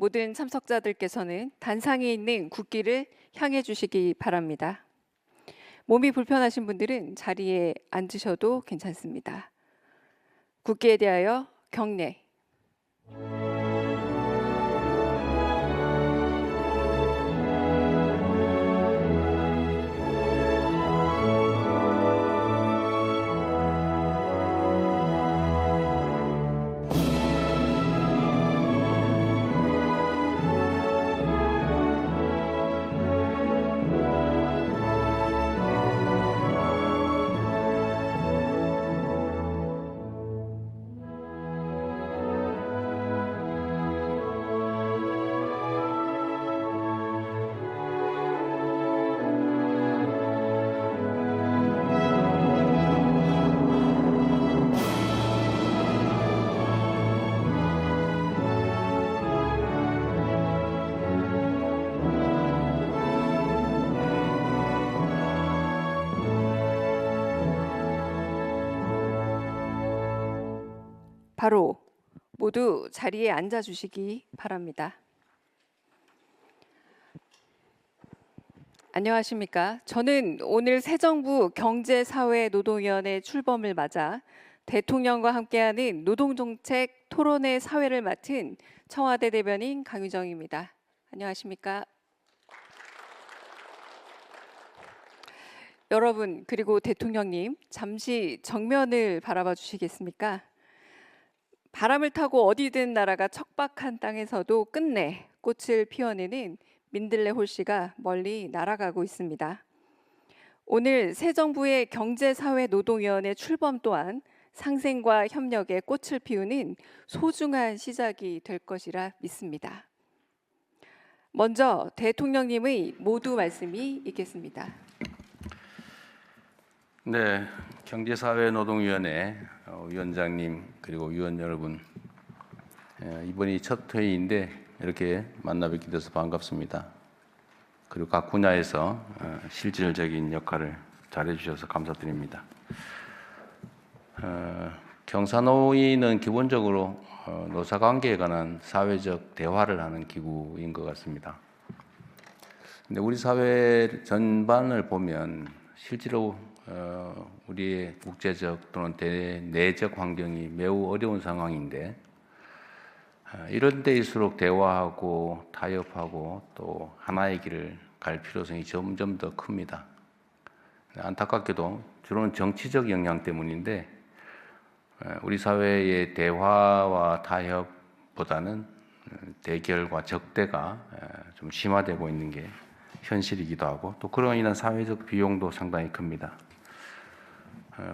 모든 참석자들께서는 단상에 있는 국기를 향해 주시기 바랍니다. 몸이 불편하신 분들은 자리에 앉으셔도 괜찮습니다. 국기에 대하여 경례. 바로 모두 자리에 앉아 주시기 바랍니다. 안녕하십니까? 저는 오늘 새 정부 경제사회노동위원회 출범을 맞아 대통령과 함께하는 노동정책 토론회 사회를 맡은 청와대 대변인 강유정입니다. 안녕하십니까? 여러분, 그리고 대통령님, 잠시 정면을 바라봐 주시겠습니까? 바람을 타고 어디든 날아가 척박한 땅에서도 끝내 꽃을 피워내는 민들레 홀씨가 멀리 날아가고 있습니다. 오늘 새 정부의 경제사회노동위원회 출범 또한 상생과 협력의 꽃을 피우는 소중한 시작이 될 것이라 믿습니다. 먼저 대통령님의 모두 말씀이 있겠습니다. 네, 경제사회노동위원회 위원장님 그리고 위원 여러분, 이번이 첫 회의인데 이렇게 만나 뵙게 돼서 반갑습니다. 그리고 각 분야에서 실질적인 역할을 잘해 주셔서 감사드립니다. 경사노위는 기본적으로 노사관계에 관한 사회적 대화를 하는 기구인 것 같습니다. 근데 우리 사회 전반을 보면 실제로 우리의 국제적 또는 내적 환경이 매우 어려운 상황인데, 이런 때일수록 대화하고 타협하고 또 하나의 길을 갈 필요성이 점점 더 큽니다. 안타깝게도 주로는 정치적 영향 때문인데, 우리 사회의 대화와 타협보다는 대결과 적대가 좀 심화되고 있는 게 현실이기도 하고, 또 그로 인한 사회적 비용도 상당히 큽니다.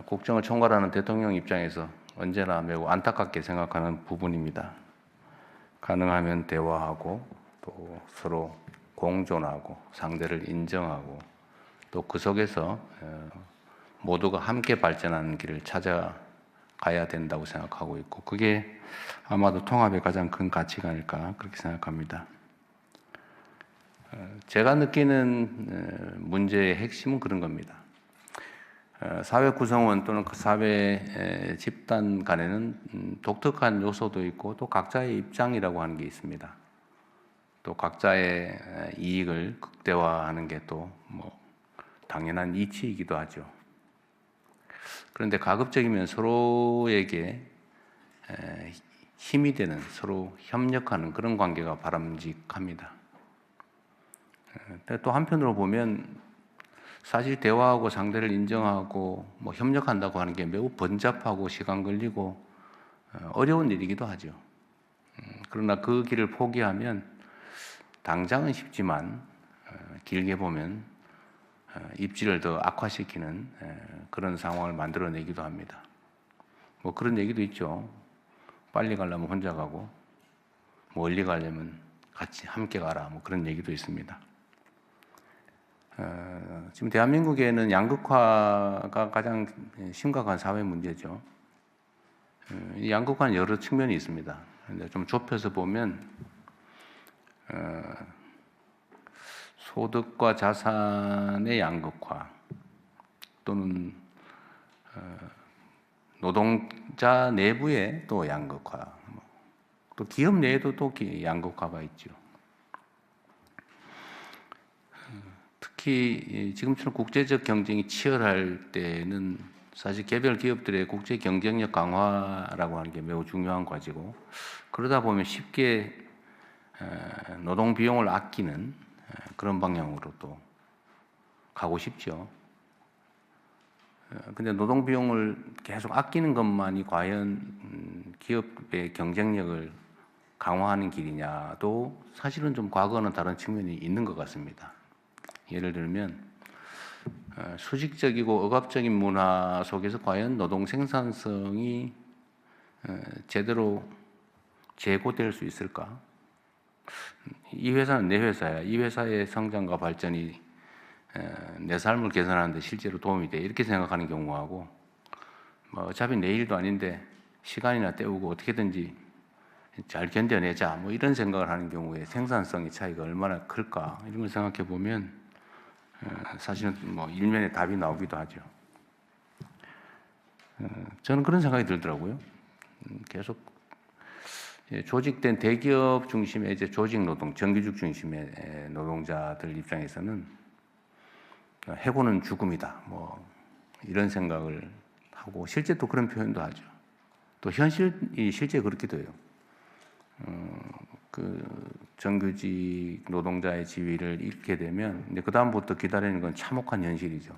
국정을 총괄하는 대통령 입장에서 언제나 매우 안타깝게 생각하는 부분입니다. 가능하면 대화하고 또 서로 공존하고 상대를 인정하고 또 그 속에서 모두가 함께 발전하는 길을 찾아가야 된다고 생각하고 있고, 그게 아마도 통합의 가장 큰 가치가 아닐까 그렇게 생각합니다. 제가 느끼는 문제의 핵심은 그런 겁니다. 사회 구성원 또는 그 사회 집단 간에는 독특한 요소도 있고 또 각자의 입장이라고 하는 게 있습니다. 또 각자의 이익을 극대화하는 게 또 당연한 이치이기도 하죠. 그런데 가급적이면 서로에게 힘이 되는, 서로 협력하는 그런 관계가 바람직합니다. 또 한편으로 보면 사실 대화하고 상대를 인정하고 협력한다고 하는 게 매우 번잡하고 시간 걸리고 어려운 일이기도 하죠. 그러나 그 길을 포기하면 당장은 쉽지만 길게 보면 입지를 더 악화시키는 그런 상황을 만들어내기도 합니다. 그런 얘기도 있죠. 빨리 가려면 혼자 가고 멀리 가려면 같이 함께 가라, 그런 얘기도 있습니다. 지금 대한민국에는 양극화가 가장 심각한 사회 문제죠. 이 양극화는 여러 측면이 있습니다. 근데 좀 좁혀서 보면 소득과 자산의 양극화 또는 노동자 내부의 또 양극화, 또 기업 내에도 또 양극화가 있죠. 특히 지금처럼 국제적 경쟁이 치열할 때는 사실 개별 기업들의 국제 경쟁력 강화라고 하는 게 매우 중요한 과제고, 그러다 보면 쉽게 노동 비용을 아끼는 그런 방향으로 또 가고 싶죠. 근데 노동 비용을 계속 아끼는 것만이 과연 기업의 경쟁력을 강화하는 길이냐도 사실은 좀 과거와는 다른 측면이 있는 것 같습니다. 예를 들면 수직적이고 억압적인 문화 속에서 과연 노동 생산성이 제대로 제고될 수 있을까? 이 회사는 내 회사야. 이 회사의 성장과 발전이 내 삶을 개선하는 데 실제로 도움이 돼. 이렇게 생각하는 경우하고, 뭐 어차피 내 일도 아닌데 시간이나 때우고 어떻게든지 잘 견뎌내자, 뭐 이런 생각을 하는 경우에 생산성의 차이가 얼마나 클까? 이런 걸 생각해 보면 사실은 뭐 일면에 답이 나오기도 하죠. 저는 그런 생각이 들더라고요. 계속 조직된 대기업 중심의 이제 조직 노동, 정규직 중심의 노동자들 입장에서는 해고는 죽음이다, 뭐 이런 생각을 하고, 실제 또 그런 표현도 하죠. 또 현실이 실제 그렇기도 해요. 그 정규직 노동자의 지위를 잃게 되면 이제 그 다음부터 기다리는 건 참혹한 현실이죠.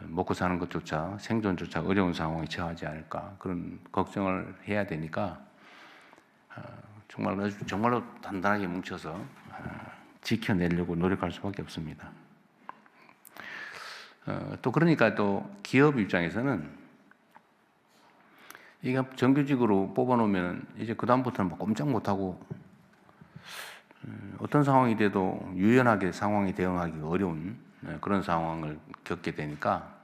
먹고 사는 것조차, 생존조차 어려운 상황에 처하지 않을까, 그런 걱정을 해야 되니까 정말로 단단하게 뭉쳐서 지켜내려고 노력할 수밖에 없습니다. 또 그러니까 또 기업 입장에서는 이게 정규직으로 뽑아놓으면 이제 그 다음부터는 뭐 꼼짝 못하고 어떤 상황이 돼도 유연하게 상황에 대응하기 어려운 그런 상황을 겪게 되니까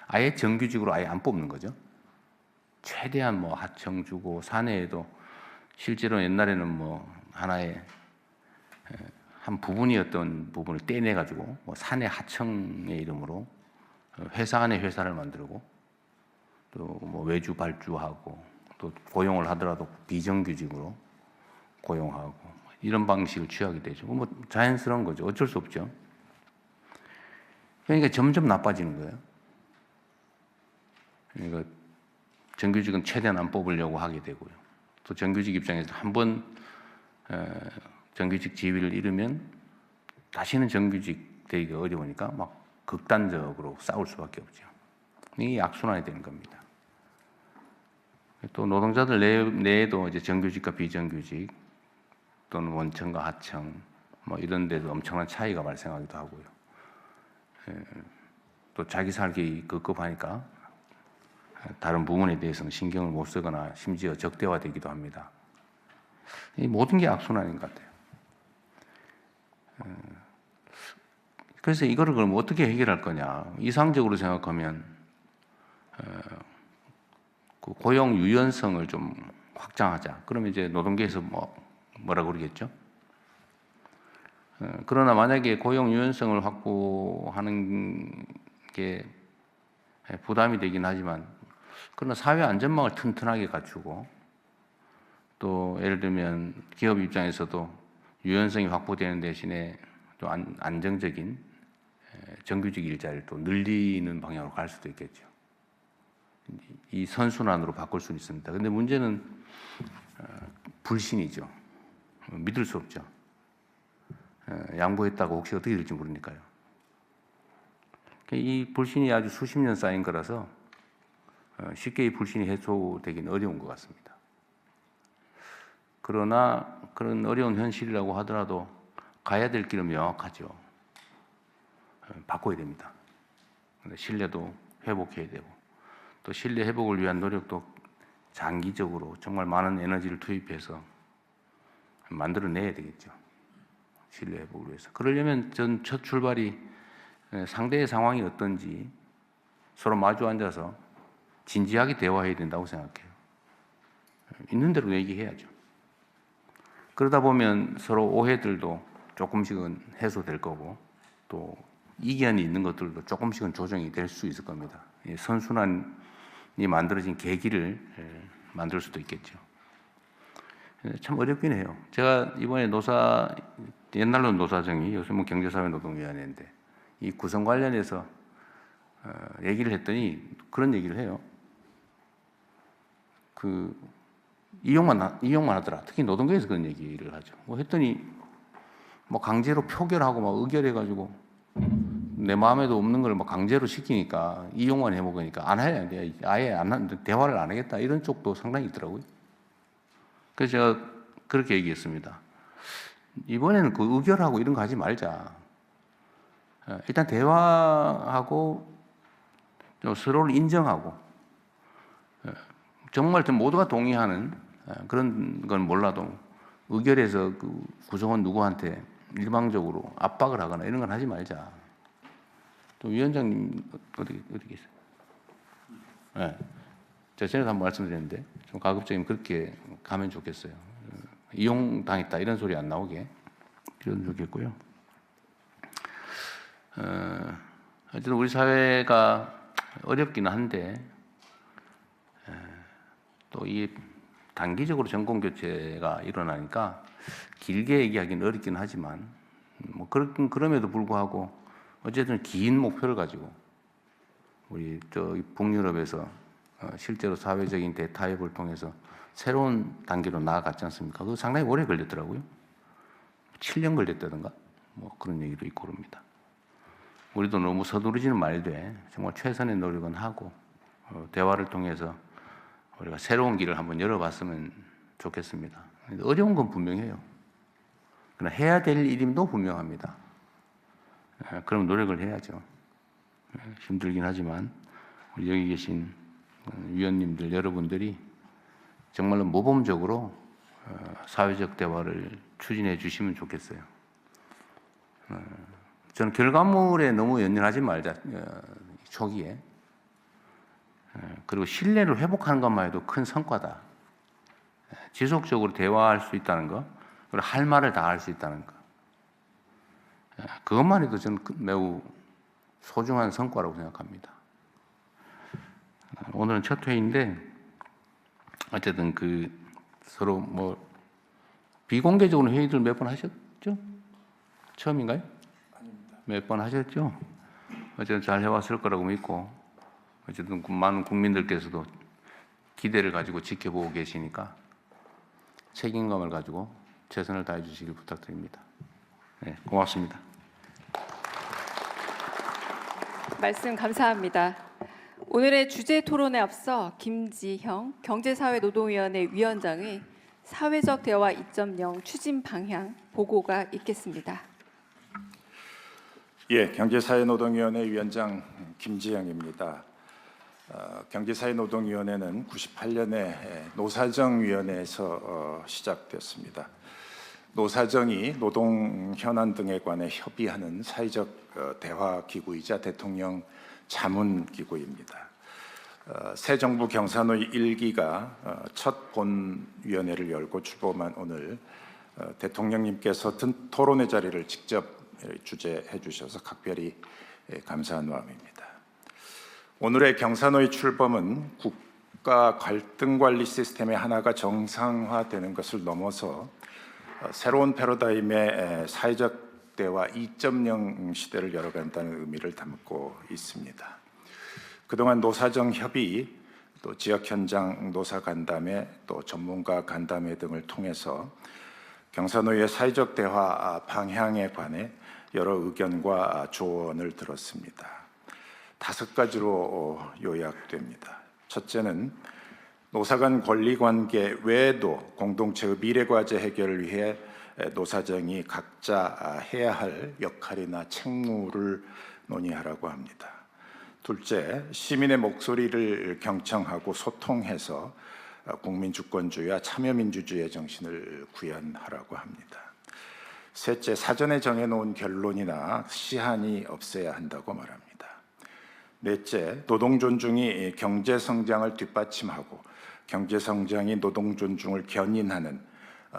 아예 정규직으로 아예 안 뽑는 거죠. 최대한 뭐 하청 주고, 사내에도 실제로 옛날에는 뭐 하나의 한 부분이었던 부분을 떼내 가지고 뭐 사내 하청의 이름으로 회사 안에 회사를 만들고, 또 뭐 외주 발주하고, 또 고용을 하더라도 비정규직으로 고용하고, 이런 방식을 취하게 되죠. 뭐 자연스러운 거죠. 어쩔 수 없죠. 그러니까 점점 나빠지는 거예요. 그러니까 정규직은 최대한 안 뽑으려고 하게 되고요. 또 정규직 입장에서 한번 정규직 지위를 잃으면 다시는 정규직 되기가 어려우니까 막 극단적으로 싸울 수밖에 없죠. 이게 악순환이 되는 겁니다. 또 노동자들 내에도 이제 정규직과 비정규직, 또는 원청과 하청, 뭐 이런 데도 엄청난 차이가 발생하기도 하고요. 또 자기 살기 급급하니까 다른 부문에 대해서는 신경을 못 쓰거나 심지어 적대화되기도 합니다. 이 모든 게 악순환인 것 같아요. 그래서 이거를 그럼 어떻게 해결할 거냐? 이상적으로 생각하면 그 고용 유연성을 좀 확장하자. 그러면 이제 노동계에서 뭐라 그러겠죠? 그러나 만약에 고용 유연성을 확보하는 게 부담이 되긴 하지만, 그러나 사회 안전망을 튼튼하게 갖추고, 또 예를 들면 기업 입장에서도 유연성이 확보되는 대신에 또 안정적인 정규직 일자리를 또 늘리는 방향으로 갈 수도 있겠죠. 이 선순환으로 바꿀 수는 있습니다. 근데 문제는 불신이죠. 믿을 수 없죠. 양보했다고 혹시 어떻게 될지 모르니까요. 이 불신이 아주 수십 년 쌓인 거라서 쉽게 이 불신이 해소되기는 어려운 것 같습니다. 그러나 그런 어려운 현실이라고 하더라도 가야 될 길은 명확하죠. 바꿔야 됩니다. 신뢰도 회복해야 되고, 또 신뢰 회복을 위한 노력도 장기적으로 정말 많은 에너지를 투입해서 만들어내야 되겠죠. 신뢰 회복을 위해서. 그러려면 전 첫 출발이 상대의 상황이 어떤지 서로 마주 앉아서 진지하게 대화해야 된다고 생각해요. 있는 대로 얘기해야죠. 그러다 보면 서로 오해들도 조금씩은 해소될 거고, 또 이견이 있는 것들도 조금씩은 조정이 될 수 있을 겁니다. 선순환이 만들어진 계기를 만들 수도 있겠죠. 참 어렵긴 해요. 제가 이번에 옛날로 노사정이 요즘은 경제사회노동위원회인데 이 구성 관련해서 얘기를 했더니 그런 얘기를 해요. 이용만 하더라. 특히 노동계에서 그런 얘기를 하죠. 뭐 했더니 뭐 강제로 표결하고 막 의결해가지고 내 마음에도 없는 걸 막 강제로 시키니까 이용만 해먹으니까 안 해야 돼. 아예 대화를 안 하겠다. 이런 쪽도 상당히 있더라고요. 그래서 제가 그렇게 얘기했습니다. 이번에는 그 의결하고 이런 거 하지 말자. 일단 대화하고 좀 서로를 인정하고 정말 좀 모두가 동의하는 그런 건 몰라도 의결해서 그 구성원 누구한테 일방적으로 압박을 하거나 이런 건 하지 말자. 또 위원장님 어디 계세요? 네. 제가 전에도 한번 말씀드렸는데 좀 가급적이면 그렇게 가면 좋겠어요. 이용당했다 이런 소리 안 나오게 그러면 좋겠고요. 어쨌든 우리 사회가 어렵기는 한데 또 이 단기적으로 정권 교체가 일어나니까 길게 얘기하기는 어렵긴 하지만 뭐 그럼에도 불구하고 어쨌든 긴 목표를 가지고 우리 북유럽에서 실제로 사회적인 대타협을 통해서 새로운 단계로 나아갔지 않습니까? 그거 상당히 오래 걸렸더라고요. 7년 걸렸다든가 뭐 그런 얘기도 있고 그럽니다. 우리도 너무 서두르지는 말되 정말 최선의 노력은 하고 대화를 통해서 우리가 새로운 길을 한번 열어봤으면 좋겠습니다. 어려운 건 분명해요. 그러나 해야 될 일임도 분명합니다. 그럼 노력을 해야죠. 힘들긴 하지만 우리 여기 계신 위원님들 여러분들이 정말로 모범적으로 사회적 대화를 추진해 주시면 좋겠어요. 저는 결과물에 너무 연연하지 말자, 초기에. 그리고 신뢰를 회복하는 것만 해도 큰 성과다. 지속적으로 대화할 수 있다는 것, 그리고 할 말을 다 할 수 있다는 것. 그것만 해도 저는 매우 소중한 성과라고 생각합니다. 오늘은 첫 회의인데, 어쨌든 서로 뭐, 비공개적으로 회의를 몇 번 하셨죠? 처음인가요? 아닙니다. 몇 번 하셨죠? 어쨌든 잘 해왔을 거라고 믿고, 어쨌든 많은 국민들께서도 기대를 가지고 지켜보고 계시니까 책임감을 가지고 최선을 다해 주시길 부탁드립니다. 네, 고맙습니다. 말씀 감사합니다. 오늘의 주제 토론에 앞서 김지형 경제사회노동위원회 위원장의 사회적 대화 2.0 추진 방향 보고가 있겠습니다. 예, 경제사회노동위원회 위원장 김지영입니다. 경제사회노동위원회는 98년에 노사정위원회에서 시작됐습니다. 노사정이 노동 현안 등에 관해 협의하는 사회적 대화 기구이자 대통령 자문 기구입니다. 새 정부 경사노위 1기가 첫 본위원회를 열고 출범한 오늘 대통령님께서 토론회 자리를 직접 주재해 주셔서 각별히 감사한 마음입니다. 오늘의 경사노위 출범은 국가 갈등관리 시스템의 하나가 정상화되는 것을 넘어서 새로운 패러다임의 사회적 대화 2.0 시대를 열어간다는 의미를 담고 있습니다. 그동안 노사정 협의, 또 지역 현장 노사 간담회, 또 전문가 간담회 등을 통해서 경사노위의 사회적 대화 방향에 관해 여러 의견과 조언을 들었습니다. 5가지로 요약됩니다. 첫째는 노사 간 권리관계 외에도 공동체의 미래과제 해결을 위해 노사정이 각자 해야 할 역할이나 책무를 논의하라고 합니다. 둘째, 시민의 목소리를 경청하고 소통해서 국민주권주의와 참여민주주의의 정신을 구현하라고 합니다. 셋째, 사전에 정해놓은 결론이나 시한이 없어야 한다고 말합니다. 넷째, 노동 존중이 경제 성장을 뒷받침하고 경제 성장이 노동 존중을 견인하는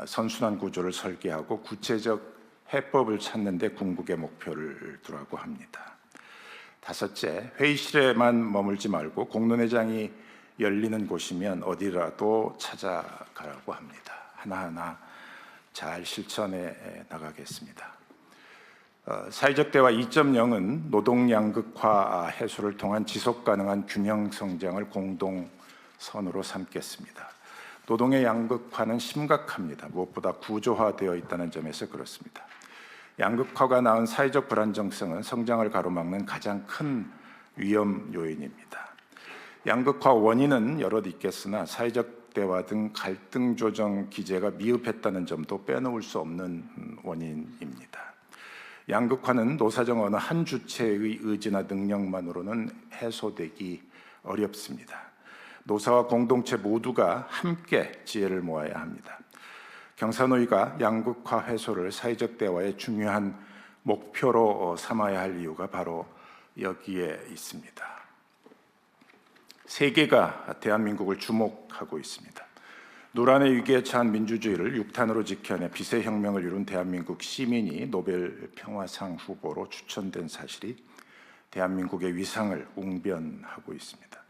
선순환 구조를 설계하고 구체적 해법을 찾는 데 궁극의 목표를 두라고 합니다. 다섯째, 회의실에만 머물지 말고 공론회장이 열리는 곳이면 어디라도 찾아가라고 합니다. 하나하나 잘 실천해 나가겠습니다. 사회적 대화 2.0은 노동 양극화 해소를 통한 지속 가능한 균형 성장을 공동선으로 삼겠습니다. 노동의 양극화는 심각합니다. 무엇보다 구조화되어 있다는 점에서 그렇습니다. 양극화가 낳은 사회적 불안정성은 성장을 가로막는 가장 큰 위험 요인입니다. 양극화 원인은 여럿 있겠으나 사회적 대화 등 갈등 조정 기제가 미흡했다는 점도 빼놓을 수 없는 원인입니다. 양극화는 노사정 어느 한 주체의 의지나 능력만으로는 해소되기 어렵습니다. 노사와 공동체 모두가 함께 지혜를 모아야 합니다. 경사노위가 양극화 해소를 사회적 대화의 중요한 목표로 삼아야 할 이유가 바로 여기에 있습니다. 세계가 대한민국을 주목하고 있습니다. 노란의 위기에 처한 민주주의를 육탄으로 지켜내 비세혁명을 이룬 대한민국 시민이 노벨 평화상 후보로 추천된 사실이 대한민국의 위상을 웅변하고 있습니다.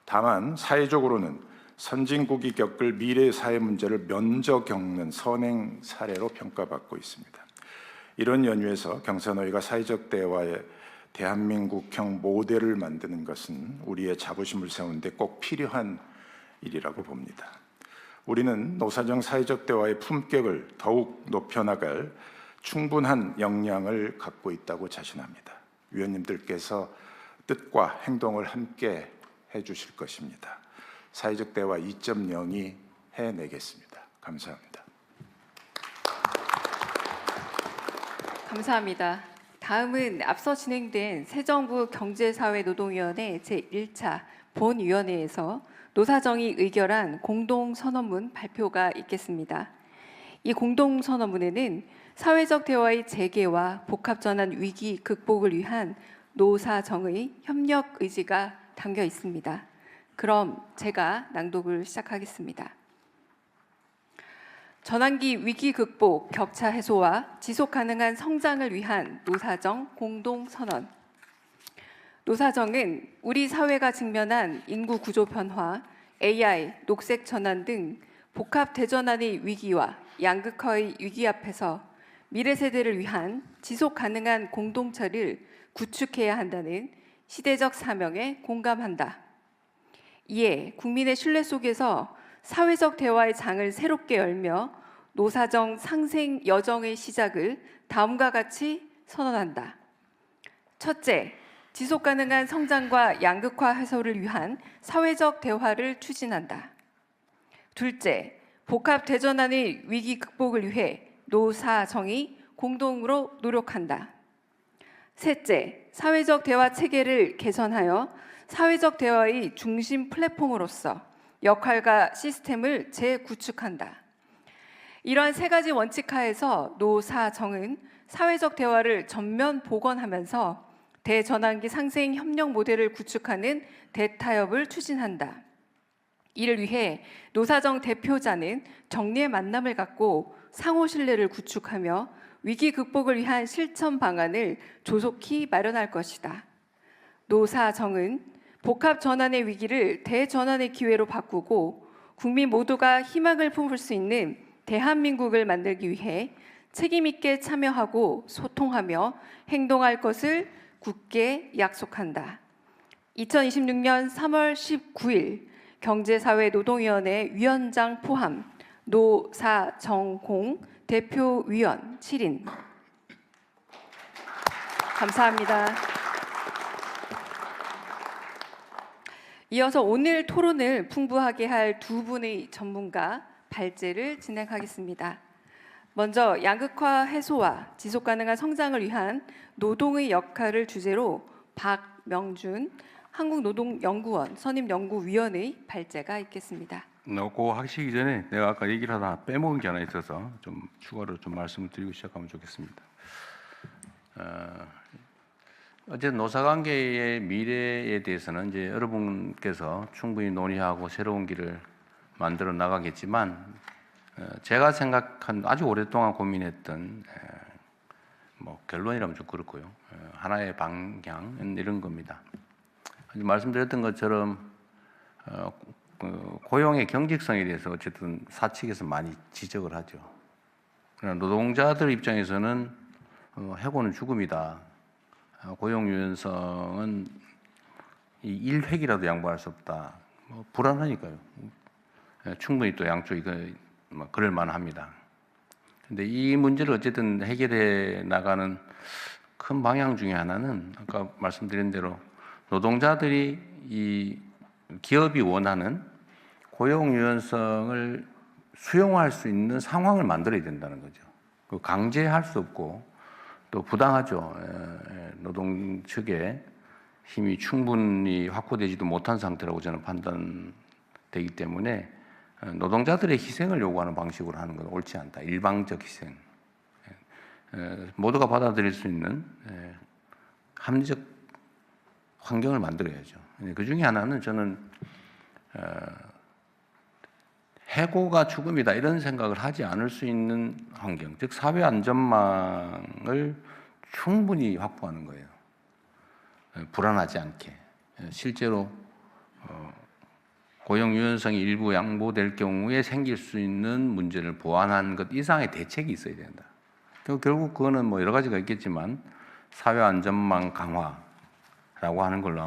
다만 사회적으로는 선진국이 겪을 미래 사회 문제를 먼저 겪는 선행 사례로 평가받고 있습니다. 이런 연유에서 경사노위가 사회적 대화에 대한민국형 모델을 만드는 것은 우리의 자부심을 세우는 데 꼭 필요한 일이라고 봅니다. 우리는 노사정 사회적 대화의 품격을 더욱 높여나갈 충분한 역량을 갖고 있다고 자신합니다. 위원님들께서 뜻과 행동을 함께 해주실 것입니다. 사회적 대화 2.0이 해내겠습니다. 감사합니다. 감사합니다. 다음은 앞서 진행된 새정부 경제사회노동위원회 제1차 본위원회에서 노사정이 의결한 공동선언문 발표가 있겠습니다. 이 공동선언문에는 사회적 대화의 재개와 복합전환 위기 극복을 위한 노사정의 협력 의지가 담겨 있습니다. 그럼 제가 낭독을 시작하겠습니다. 전환기 위기 극복, 격차 해소와 지속 가능한 성장을 위한 노사정 공동선언. 노사정은 우리 사회가 직면한 인구 구조 변화, AI, 녹색 전환 등 복합 대전환의 위기와 양극화의 위기 앞에서 미래 세대를 위한 지속 가능한 공동체를 구축해야 한다는 시대적 사명에 공감한다. 이에 국민의 신뢰 속에서 사회적 대화의 장을 새롭게 열며 노사정 상생 여정의 시작을 다음과 같이 선언한다. 첫째, 지속 가능한 성장과 양극화 해소를 위한 사회적 대화를 추진한다. 둘째, 복합 대전환의 위기 극복을 위해 노사정이 공동으로 노력한다. 셋째, 사회적 대화 체계를 개선하여 사회적 대화의 중심 플랫폼으로서 역할과 시스템을 재구축한다. 이러한 세 가지 원칙 하에서 노사정은 사회적 대화를 전면 복원하면서 대전환기 상생 협력 모델을 구축하는 대타협을 추진한다. 이를 위해 노사정 대표자는 정례 만남을 갖고 상호 신뢰를 구축하며 위기 극복을 위한 실천 방안을 조속히 마련할 것이다. 노사정은 복합 전환의 위기를 대전환의 기회로 바꾸고 국민 모두가 희망을 품을 수 있는 대한민국을 만들기 위해 책임 있게 참여하고 소통하며 행동할 것을 굳게 약속한다. 2026년 3월 19일 경제사회노동위원회 위원장 포함 노사정공 대표위원 7인. 감사합니다. 이어서 오늘 토론을 풍부하게 할 두 분의 전문가 발제를 진행하겠습니다. 먼저 양극화 해소와 지속 가능한 성장을 위한 노동의 역할을 주제로 박명준 한국노동연구원 선임연구위원의 발제가 있겠습니다. 그거 하시기 전에 내가 아까 얘기를 하다 빼먹은 게 하나 있어서 좀 추가로 좀 말씀을 드리고 시작하면 좋겠습니다. 어쨌든 노사관계의 미래에 대해서는 이제 여러분께서 충분히 논의하고 새로운 길을 만들어 나가겠지만 제가 생각한 아주 오랫동안 고민했던 뭐 결론이라면 좀 그렇고요. 하나의 방향은 이런 겁니다. 말씀드렸던 것처럼 고용의 경직성에 대해서 어쨌든 사측에서 많이 지적을 하죠. 그러나 노동자들 입장에서는 해고는 죽음이다. 고용 유연성은 이 일획이라도 양보할 수 없다. 불안하니까요. 충분히 또 양쪽이 그럴 만합니다. 근데 이 문제를 어쨌든 해결해 나가는 큰 방향 중에 하나는 아까 말씀드린 대로 노동자들이 이 기업이 원하는 고용 유연성을 수용할 수 있는 상황을 만들어야 된다는 거죠. 강제할 수 없고 또 부당하죠. 노동 측에 힘이 충분히 확보되지도 못한 상태라고 저는 판단되기 때문에 노동자들의 희생을 요구하는 방식으로 하는 건 옳지 않다. 일방적 희생. 모두가 받아들일 수 있는 합리적 환경을 만들어야죠. 그 중에 하나는 저는 해고가 죽음이다 이런 생각을 하지 않을 수 있는 환경, 즉 사회 안전망을 충분히 확보하는 거예요. 불안하지 않게. 실제로 고용 유연성이 일부 양보될 경우에 생길 수 있는 문제를 보완한 것 이상의 대책이 있어야 된다. 결국 그거는 뭐 여러 가지가 있겠지만 사회 안전망 강화라고 하는 걸로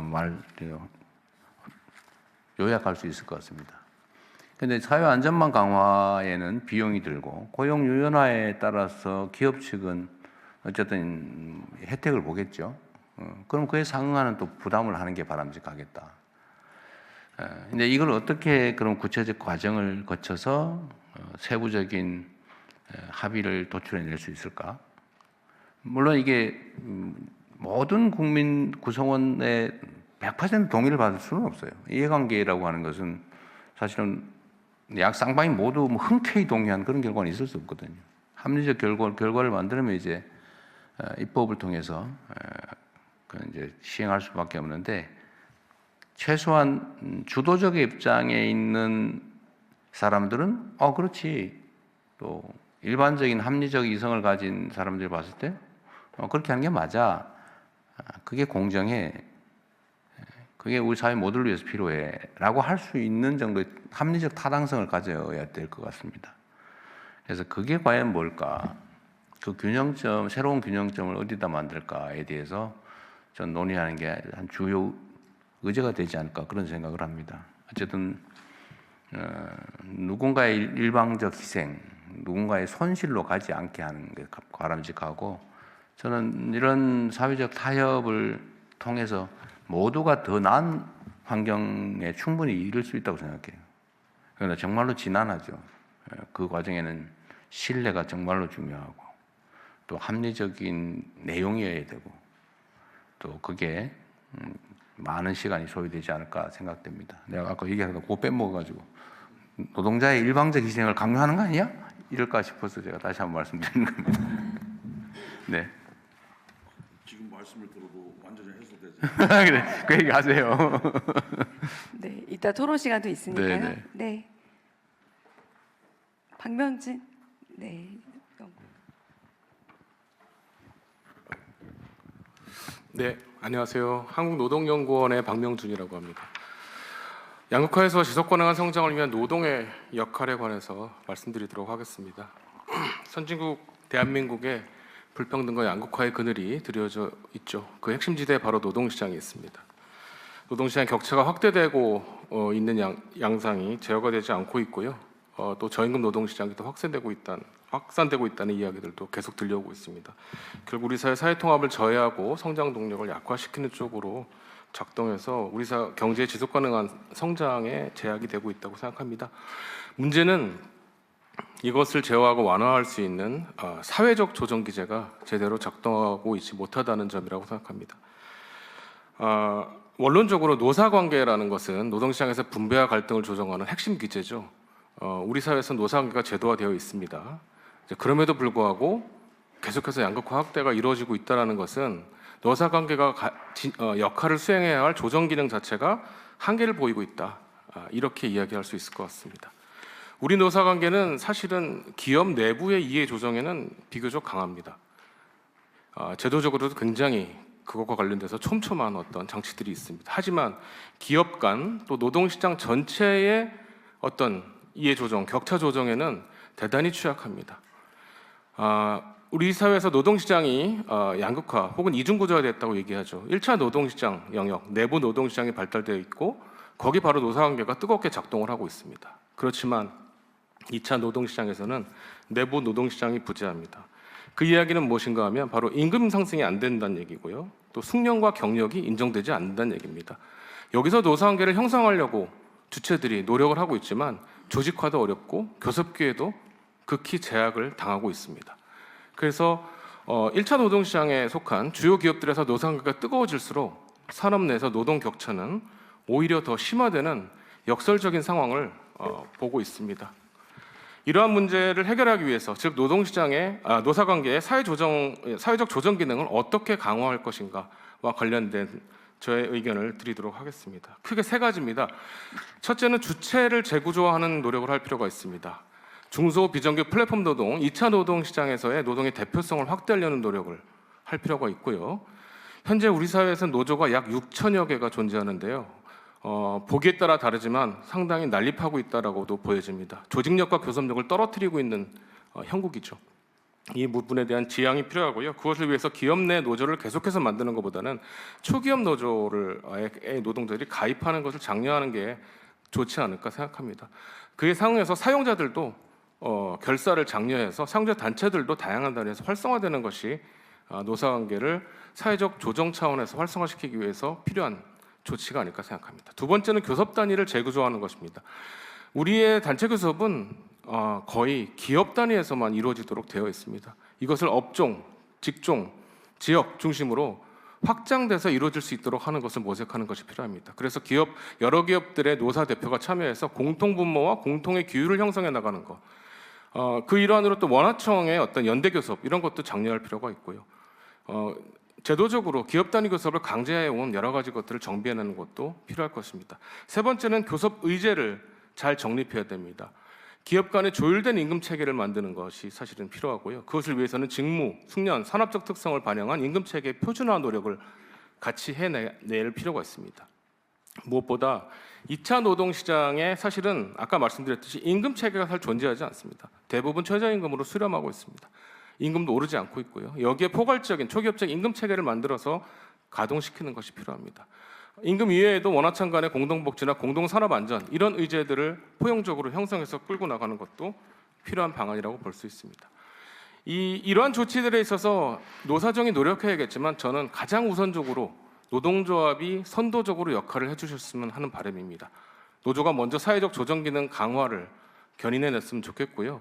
요약할 수 있을 것 같습니다. 그런데 사회 안전망 강화에는 비용이 들고 고용 유연화에 따라서 기업 측은 어쨌든 혜택을 보겠죠. 그럼 그에 상응하는 또 부담을 하는 게 바람직하겠다. 근데 이걸 어떻게 그런 구체적 과정을 거쳐서 세부적인 합의를 도출해낼 수 있을까? 물론 이게 모든 국민 구성원의 100% 동의를 받을 수는 없어요. 이해관계라고 하는 것은 사실은 양 쌍방이 모두 흔쾌히 동의한 그런 결과는 있을 수 없거든요. 합리적 결과를 만들면 이제 입법을 통해서 이제 시행할 수밖에 없는데 최소한 주도적의 입장에 있는 사람들은 그렇지 또 일반적인 합리적 이성을 가진 사람들이 봤을 때 그렇게 하는 게 맞아. 그게 공정해. 그게 우리 사회 모두를 위해서 필요해. 라고 할 수 있는 정도의 합리적 타당성을 가져야 될 것 같습니다. 그래서 그게 과연 뭘까? 그 균형점, 새로운 균형점을 어디다 만들까에 대해서 전 논의하는 게 한 주요 의제가 되지 않을까 그런 생각을 합니다. 어쨌든 누군가의 일방적 희생, 누군가의 손실로 가지 않게 하는 게 바람직하고 저는 이런 사회적 타협을 통해서 모두가 더 나은 환경에 충분히 이를 수 있다고 생각해요. 그러나 정말로 지난하죠. 그 과정에는 신뢰가 정말로 중요하고 또 합리적인 내용이어야 되고 또 그게 많은 시간이 소요되지 않을까 생각됩니다. 내가 아까 얘기하다가 그거 빼먹어가지고 노동자의 일방적 희생을 강요하는 거 아니야? 이럴까 싶어서 제가 다시 한번 말씀드리는 겁니다. 네. 지금 말씀을 들어도 완전히 해소되지. 그래, 그 얘기 하세요. 네, 이따 토론 시간도 있으니까요. 네, 네. 네. 박명진. 네. 네, 안녕하세요. 한국노동연구원의 박명준이라고 합니다. 양극화에서 지속 가능한 성장을 위한 노동의 역할에 관해서 말씀드리도록 하겠습니다. 선진국 대한민국의 불평등과 양극화의 그늘이 드려져 있죠. 그 핵심지대에 바로 노동시장이 있습니다. 노동시장 격차가 확대되고 있는 양상이 제어가 되지 않고 있고요. 또 저임금 노동시장이 또 확산되고 있다는 이야기들도 계속 들려오고 있습니다. 결국 우리 사회 사회통합을 저해하고 성장 동력을 약화시키는 쪽으로 작동해서 우리 사회 경제의 지속가능한 성장에 제약이 되고 있다고 생각합니다. 문제는 이것을 제어하고 완화할 수 있는 사회적 조정 기제가 제대로 작동하고 있지 못하다는 점이라고 생각합니다. 원론적으로 노사관계라는 것은 노동시장에서 분배와 갈등을 조정하는 핵심 기제죠. 우리 사회에서 노사관계가 제도화되어 있습니다. 그럼에도 불구하고 계속해서 양극화 확대가 이루어지고 있다는 것은 노사관계가 역할을 수행해야 할 조정 기능 자체가 한계를 보이고 있다. 이렇게 이야기할 수 있을 것 같습니다. 우리 노사관계는 사실은 기업 내부의 이해 조정에는 비교적 강합니다. 제도적으로도 굉장히 그것과 관련돼서 촘촘한 어떤 장치들이 있습니다. 하지만 기업 간 또 노동시장 전체의 어떤 이해 조정, 격차 조정에는 대단히 취약합니다. 우리 사회에서 노동시장이 양극화 혹은 이중구조가 됐다고 얘기하죠. 1차 노동시장 영역, 내부 노동시장이 발달되어 있고 거기 바로 노사관계가 뜨겁게 작동을 하고 있습니다. 그렇지만 2차 노동시장에서는 내부 노동시장이 부재합니다. 그 이야기는 무엇인가 하면 바로 임금 상승이 안 된다는 얘기고요. 또 숙련과 경력이 인정되지 않는다는 얘기입니다. 여기서 노사관계를 형성하려고 주체들이 노력을 하고 있지만 조직화도 어렵고 교섭기회도 극히 제약을 당하고 있습니다. 그래서 1차 노동시장에 속한 주요 기업들에서 노사관계가 뜨거워질수록 산업 내에서 노동 격차는 오히려 더 심화되는 역설적인 상황을 보고 있습니다. 이러한 문제를 해결하기 위해서, 즉 노동시장의 노사관계의 사회적 조정 기능을 어떻게 강화할 것인가와 관련된 저의 의견을 드리도록 하겠습니다. 크게 세 가지입니다. 첫째는 주체를 재구조화하는 노력을 할 필요가 있습니다. 중소 비정규 플랫폼 노동, 2차 노동시장에서의 노동의 대표성을 확대하려는 노력을 할 필요가 있고요. 현재 우리 사회에서는 노조가 약 6천여 개가 존재하는데요. 보기에 따라 다르지만 상당히 난립하고 있다라고도 보여집니다. 조직력과 교섭력을 떨어뜨리고 있는 형국이죠. 이 부분에 대한 지양이 필요하고요. 그것을 위해서 기업 내 노조를 계속해서 만드는 것보다는 초기업 노조를 노동자들이 가입하는 것을 장려하는 게 좋지 않을까 생각합니다. 그에 상응해서 사용자들도 결사를 장려해서 사용자 단체들도 다양한 단위에서 활성화되는 것이 노사관계를 사회적 조정 차원에서 활성화시키기 위해서 필요한 조치가 아닐까 생각합니다. 두 번째는 교섭 단위를 재구조하는 것입니다. 우리의 단체 교섭은 거의 기업 단위에서만 이루어지도록 되어 있습니다. 이것을 업종, 직종, 지역 중심으로 확장돼서 이루어질 수 있도록 하는 것을 모색하는 것이 필요합니다. 그래서 여러 기업들의 노사 대표가 참여해서 공통 분모와 공통의 규율을 형성해 나가는 것. 그 일환으로 또 원화청의 어떤 연대 교섭 이런 것도 장려할 필요가 있고요. 제도적으로 기업 단위 교섭을 강제해 온 여러 가지 것들을 정비해내는 것도 필요할 것입니다. 세 번째는 교섭 의제를 잘 정립해야 됩니다. 기업 간의 조율된 임금 체계를 만드는 것이 사실은 필요하고요. 그것을 위해서는 직무, 숙련, 산업적 특성을 반영한 임금 체계 표준화 노력을 같이 해낼 필요가 있습니다. 무엇보다 2차 노동시장에 사실은 아까 말씀드렸듯이 임금 체계가 잘 존재하지 않습니다. 대부분 최저임금으로 수렴하고 있습니다. 임금도 오르지 않고 있고요. 여기에 포괄적인 초기업적 임금 체계를 만들어서 가동시키는 것이 필요합니다. 임금 이외에도 원화청 간의 공동복지나 공동산업안전 이런 의제들을 포용적으로 형성해서 끌고 나가는 것도 필요한 방안이라고 볼 수 있습니다. 이러한 조치들에 있어서 노사정이 노력해야겠지만 저는 가장 우선적으로 노동조합이 선도적으로 역할을 해주셨으면 하는 바람입니다. 노조가 먼저 사회적 조정 기능 강화를 견인해냈으면 좋겠고요.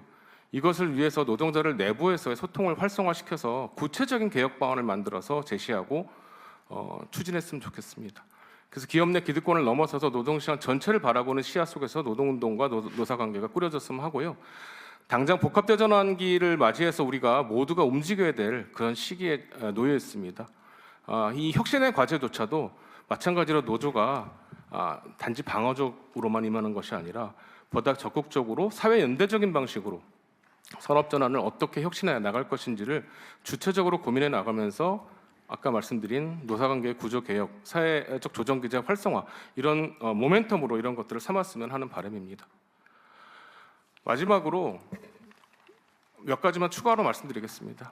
이것을 위해서 노동자를 내부에서의 소통을 활성화시켜서 구체적인 개혁 방안을 만들어서 제시하고 추진했으면 좋겠습니다. 그래서 기업 내 기득권을 넘어서서 노동시장 전체를 바라보는 시야 속에서 노동운동과 노사관계가 꾸려졌으면 하고요. 당장 복합대전환기를 맞이해서 우리가 모두가 움직여야 될 그런 시기에 놓여 있습니다. 이 혁신의 과제조차도 마찬가지로 노조가 단지 방어적으로만 임하는 것이 아니라 보다 적극적으로 사회연대적인 방식으로 산업전환을 어떻게 혁신해 나갈 것인지를 주체적으로 고민해 나가면서 아까 말씀드린 노사관계의 구조 개혁, 사회적 조정기제 활성화 이런 모멘텀으로 이런 것들을 삼았으면 하는 바람입니다. 마지막으로 몇 가지만 추가로 말씀드리겠습니다.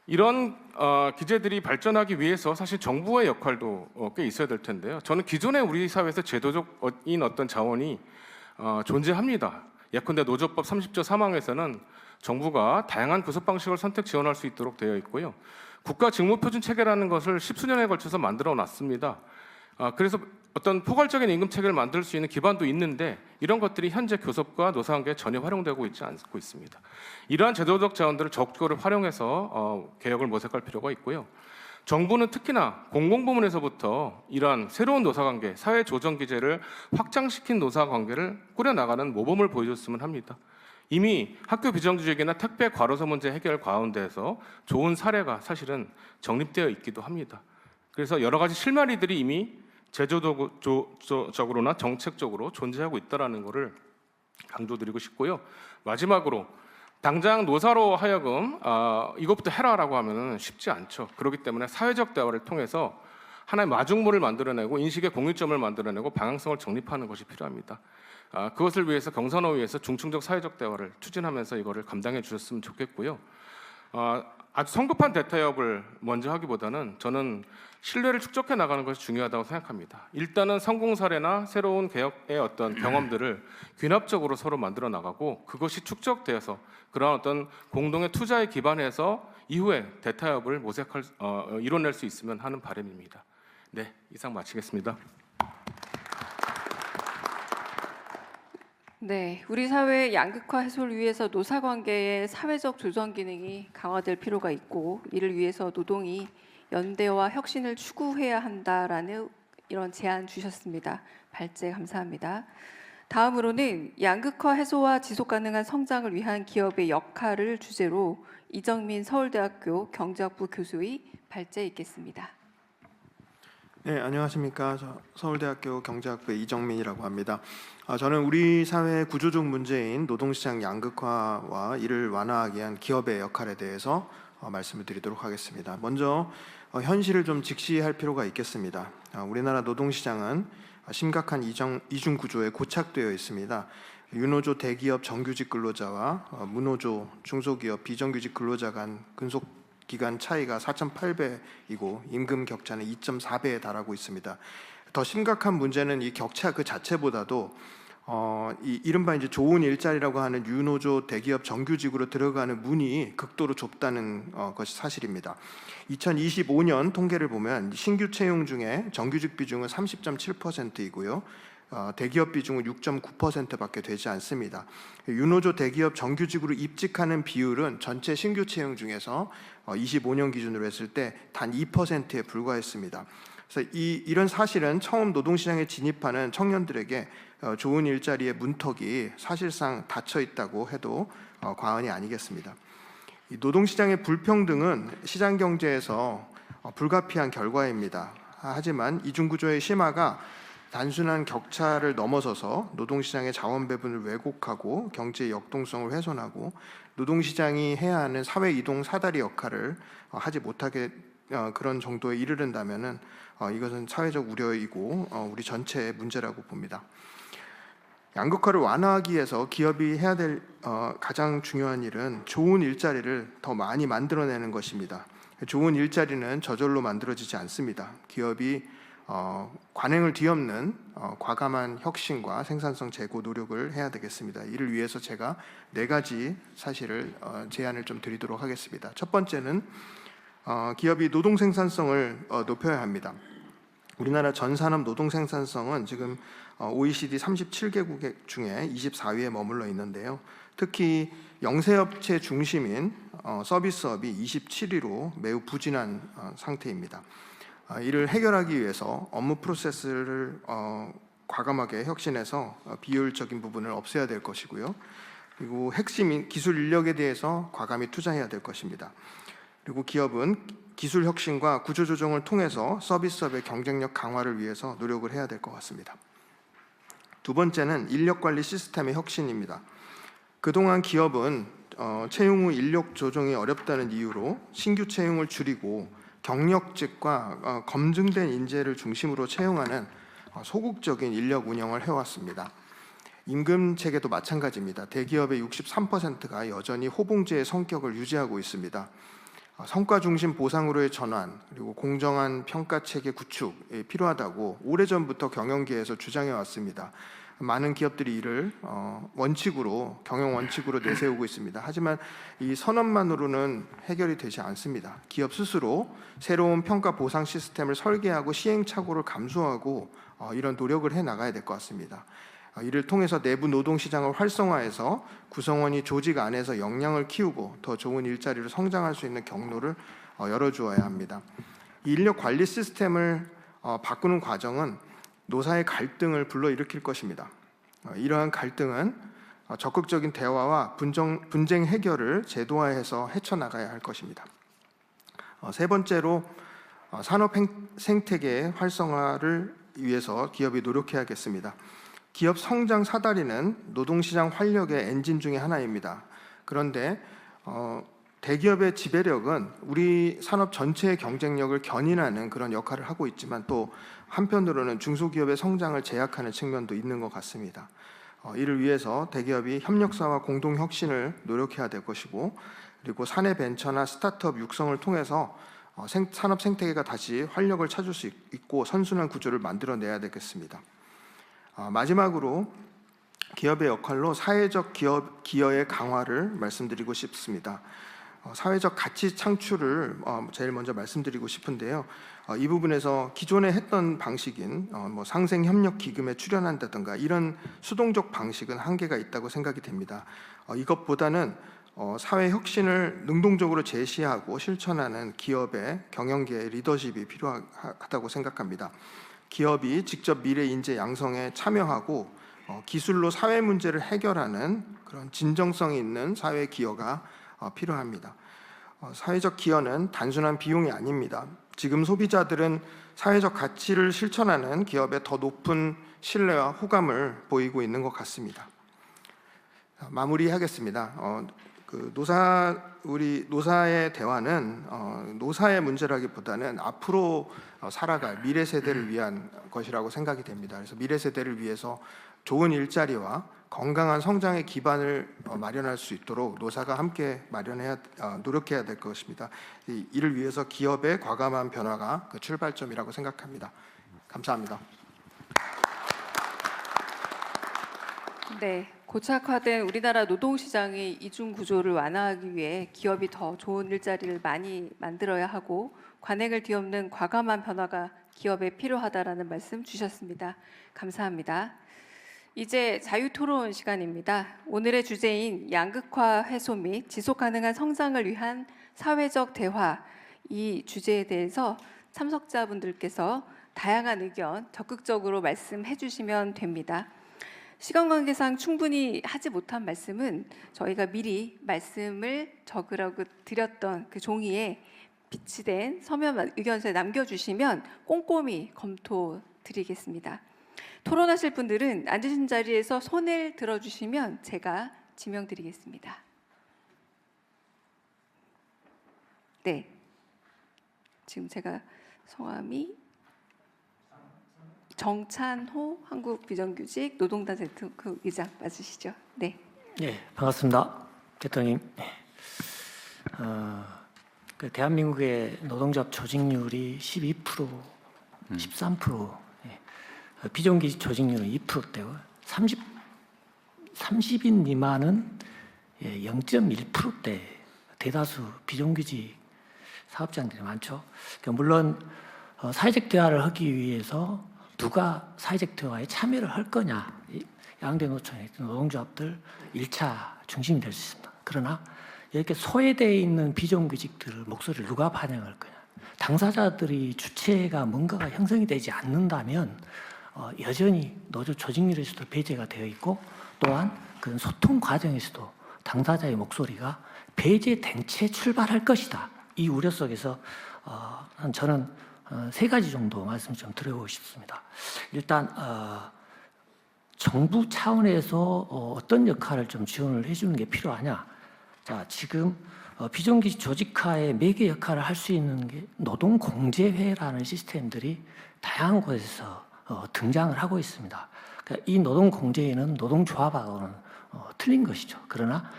이런 기제들이 발전하기 위해서 사실 정부의 역할도 꽤 있어야 될 텐데요. 저는 기존에 우리 사회에서 제도적인 어떤 자원이 존재합니다. 예컨대 노조법 30조 3항에서는 정부가 다양한 교섭 방식을 선택 지원할 수 있도록 되어 있고요. 국가 직무표준 체계라는 것을 십수년에 걸쳐서 만들어 놨습니다. 그래서 어떤 포괄적인 임금 체계를 만들 수 있는 기반도 있는데 이런 것들이 현재 교섭과 노사관계에 전혀 활용되고 있지 않고 있습니다. 이러한 제도적 자원들을 적극적으로 활용해서 개혁을 모색할 필요가 있고요. 정부는 특히나 공공부문에서부터 이러한 새로운 노사관계, 사회조정기제를 확장시킨 노사관계를 꾸려나가는 모범을 보여줬으면 합니다. 이미 학교 비정규직이나 택배 과로사 문제 해결 가운데에서 좋은 사례가 사실은 정립되어 있기도 합니다. 그래서 여러 가지 실마리들이 이미 제도적으로나 정책적으로 존재하고 있다는 것을 강조드리고 싶고요. 마지막으로 당장 노사로 하여금 이것부터 해라라고 하면은 쉽지 않죠. 그렇기 때문에 사회적 대화를 통해서 하나의 마중물을 만들어내고 인식의 공유점을 만들어내고 방향성을 정립하는 것이 필요합니다. 그것을 위해서 경산호위에서 중층적 사회적 대화를 추진하면서 이거를 감당해 주셨으면 좋겠고요. 아주 성급한 대타협을 먼저 하기보다는 저는 신뢰를 축적해 나가는 것이 중요하다고 생각합니다. 일단은 성공 사례나 새로운 개혁의 어떤 경험들을 귀납적으로 서로 만들어 나가고 그것이 축적되어서 그러한 어떤 공동의 투자에 기반해서 이후에 대타협을 이뤄낼 수 있으면 하는 바람입니다. 네, 이상 마치겠습니다. 네, 우리 사회의 양극화 해소를 위해서 노사관계의 사회적 조정 기능이 강화될 필요가 있고 이를 위해서 노동이 연대와 혁신을 추구해야 한다라는 이런 제안 주셨습니다. 발제 감사합니다. 다음으로는 양극화 해소와 지속 가능한 성장을 위한 기업의 역할을 주제로 이정민 서울대학교 경제학부 교수의 발제 있겠습니다. 네, 안녕하십니까. 저 서울대학교 경제학부의 이정민이라고 합니다. 저는 우리 사회의 구조적 문제인 노동시장 양극화와 이를 완화하기 위한 기업의 역할에 대해서 말씀을 드리도록 하겠습니다. 먼저 현실을 좀 직시할 필요가 있겠습니다. 우리나라 노동시장은 심각한 이중 구조에 고착되어 있습니다. 유노조 대기업 정규직 근로자와 무노조 중소기업 비정규직 근로자 간 근속 기간 차이가 4.8배이고 임금 격차는 2.4배에 달하고 있습니다. 더 심각한 문제는 이 격차 그 자체보다도 이른바 이제 좋은 일자리라고 하는 유노조 대기업 정규직으로 들어가는 문이 극도로 좁다는 것이 사실입니다. 2025년 통계를 보면 신규 채용 중에 정규직 비중은 30.7%이고요. 대기업 비중은 6.9%밖에 되지 않습니다. 유노조 대기업 정규직으로 입직하는 비율은 전체 신규 채용 중에서 25년 기준으로 했을 때 단 2%에 불과했습니다. 그래서 이런 사실은 처음 노동시장에 진입하는 청년들에게 좋은 일자리의 문턱이 사실상 닫혀 있다고 해도 과언이 아니겠습니다. 이 노동시장의 불평등은 시장 경제에서 불가피한 결과입니다. 하지만 이중구조의 심화가 단순한 격차를 넘어서서 노동시장의 자원 배분을 왜곡하고 경제의 역동성을 훼손하고 노동시장이 해야 하는 사회 이동 사다리 역할을 하지 못하게 그런 정도에 이르른다면은 이것은 사회적 우려이고 우리 전체의 문제라고 봅니다. 양극화를 완화하기 위해서 기업이 해야 될 가장 중요한 일은 좋은 일자리를 더 많이 만들어내는 것입니다. 좋은 일자리는 저절로 만들어지지 않습니다. 기업이 관행을 뒤엎는 과감한 혁신과 생산성 제고 노력을 해야 되겠습니다. 이를 위해서 제가 4가지 사실을 제안을 좀 드리도록 하겠습니다. 첫 번째는 기업이 노동 생산성을 높여야 합니다. 우리나라 전산업 노동 생산성은 지금 OECD 37개국 중에 24위에 머물러 있는데요. 특히 영세업체 중심인 서비스업이 27위로 매우 부진한 상태입니다. 이를 해결하기 위해서 업무 프로세스를 과감하게 혁신해서 비효율적인 부분을 없애야 될 것이고요. 그리고 핵심 기술 인력에 대해서 과감히 투자해야 될 것입니다. 그리고 기업은 기술 혁신과 구조 조정을 통해서 서비스업의 경쟁력 강화를 위해서 노력을 해야 될 것 같습니다. 두 번째는 인력 관리 시스템의 혁신입니다. 그동안 기업은 채용 후 인력 조정이 어렵다는 이유로 신규 채용을 줄이고 경력직과 검증된 인재를 중심으로 채용하는 소극적인 인력 운영을 해왔습니다. 임금 체계도 마찬가지입니다. 대기업의 63%가 여전히 호봉제의 성격을 유지하고 있습니다. 성과 중심 보상으로의 전환 그리고 공정한 평가 체계 구축이 필요하다고 오래전부터 경영계에서 주장해 왔습니다. 많은 기업들이 이를 경영 원칙으로 내세우고 있습니다. 하지만 이 선언만으로는 해결이 되지 않습니다. 기업 스스로 새로운 평가 보상 시스템을 설계하고 시행착오를 감수하고 이런 노력을 해 나가야 될 것 같습니다. 이를 통해서 내부 노동시장을 활성화해서 구성원이 조직 안에서 역량을 키우고 더 좋은 일자리로 성장할 수 있는 경로를 열어주어야 합니다. 이 인력 관리 시스템을 바꾸는 과정은 노사의 갈등을 불러일으킬 것입니다. 이러한 갈등은 적극적인 대화와 분쟁 해결을 제도화해서 헤쳐나가야 할 것입니다. 세 번째로 산업 생태계의 활성화를 위해서 기업이 노력해야겠습니다. 기업 성장 사다리는 노동시장 활력의 엔진 중에 하나입니다. 그런데 대기업의 지배력은 우리 산업 전체의 경쟁력을 견인하는 그런 역할을 하고 있지만 또 한편으로는 중소기업의 성장을 제약하는 측면도 있는 것 같습니다. 이를 위해서 대기업이 협력사와 공동 혁신을 노력해야 될 것이고, 그리고 사내 벤처나 스타트업 육성을 통해서 산업 생태계가 다시 활력을 찾을 수 있고 선순환 구조를 만들어내야 되겠습니다. 마지막으로 기업의 역할로 사회적 기여의 강화를 말씀드리고 싶습니다. 사회적 가치 창출을 제일 먼저 말씀드리고 싶은데요. 이 부분에서 기존에 했던 방식인 상생 협력 기금에 출연한다든가 이런 수동적 방식은 한계가 있다고 생각이 됩니다. 이것보다는 사회 혁신을 능동적으로 제시하고 실천하는 기업의 경영계의 리더십이 필요하다고 생각합니다. 기업이 직접 미래 인재 양성에 참여하고 기술로 사회 문제를 해결하는 그런 진정성이 있는 사회 기여가 필요합니다. 사회적 기여는 단순한 비용이 아닙니다. 지금 소비자들은 사회적 가치를 실천하는 기업에 더 높은 신뢰와 호감을 보이고 있는 것 같습니다. 마무리하겠습니다. 우리 노사의 대화는 노사의 문제라기보다는 앞으로 살아갈 미래 세대를 위한 것이라고 생각이 됩니다. 그래서 미래 세대를 위해서 좋은 일자리와 건강한 성장의 기반을 마련할 수 있도록 노사가 함께 노력해야 될 것입니다. 이를 위해서 기업의 과감한 변화가 그 출발점이라고 생각합니다. 감사합니다. 네, 고착화된 우리나라 노동시장의 이중 구조를 완화하기 위해 기업이 더 좋은 일자리를 많이 만들어야 하고 관행을 뒤엎는 과감한 변화가 기업에 필요하다라는 말씀 주셨습니다. 감사합니다. 이제 자유토론 시간입니다. 오늘의 주제인 양극화 해소 및 지속가능한 성장을 위한 사회적 대화, 이 주제에 대해서 참석자분들께서 다양한 의견 적극적으로 말씀해 주시면 됩니다. 시간 관계상 충분히 하지 못한 말씀은 저희가 미리 말씀을 적으라고 드렸던 그 종이에 비치된 서면 의견서에 남겨주시면 꼼꼼히 검토 드리겠습니다. 토론하실 분들은 앉으신 자리에서 손을 들어주시면 제가 지명드리겠습니다. 네, 지금 제가 성함이 정찬호 한국비정규직 노동단 네트워크 의장 맞으시죠? 네. 네, 반갑습니다, 대통령님. 그 대한민국의 노동조합 조직률이 12%, 13%, 비정규직 조직률은 2%대고 30인 미만은 0.1%대 대다수 비정규직 사업장들이 많죠. 그러니까 물론 사회적 대화를 하기 위해서 누가 사회적 대화에 참여를 할 거냐, 양대 노총의 노동조합들 1차 중심이 될 수 있습니다. 그러나 이렇게 소외되어 있는 비정규직들 목소리를 누가 반영할 거냐, 당사자들이 주체가 뭔가가 형성이 되지 않는다면 여전히 노조 조직률에서도 배제가 되어 있고, 또한 그 소통 과정에서도 당사자의 목소리가 배제된 채 출발할 것이다. 이 우려 속에서 저는 세 가지 정도 말씀 좀 드리고 싶습니다. 일단 정부 차원에서 어떤 역할을 좀 지원을 해주는 게 필요하냐. 자, 지금 비정규직 조직화의 매개 역할을 할 수 있는 게 노동공제회라는 시스템들이 다양한 곳에서 등장을 하고 있습니다. 그러니까 이 노동공제회는 노동조합하고는 틀린 것이죠. 그러나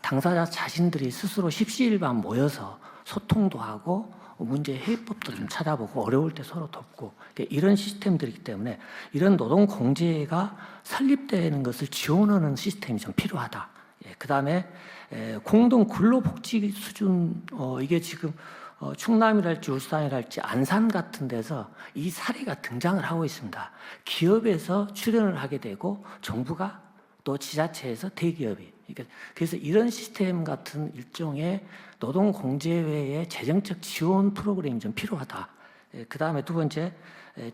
당사자 자신들이 스스로 십시일반 모여서 소통도 하고 문제 해법도 좀 찾아보고 어려울 때 서로 돕고, 이런 시스템들이기 때문에 이런 노동공제가 설립되는 것을 지원하는 시스템이 좀 필요하다. 그 다음에 공동 근로복지 수준, 이게 지금 충남이랄지 울산이랄지 안산 같은 데서 이 사례가 등장을 하고 있습니다. 기업에서 출연을 하게 되고 정부가 또 지자체에서 대기업이, 그래서 이런 시스템 같은 일종의 노동공제회의 재정적 지원 프로그램이 좀 필요하다. 그 다음에 두 번째,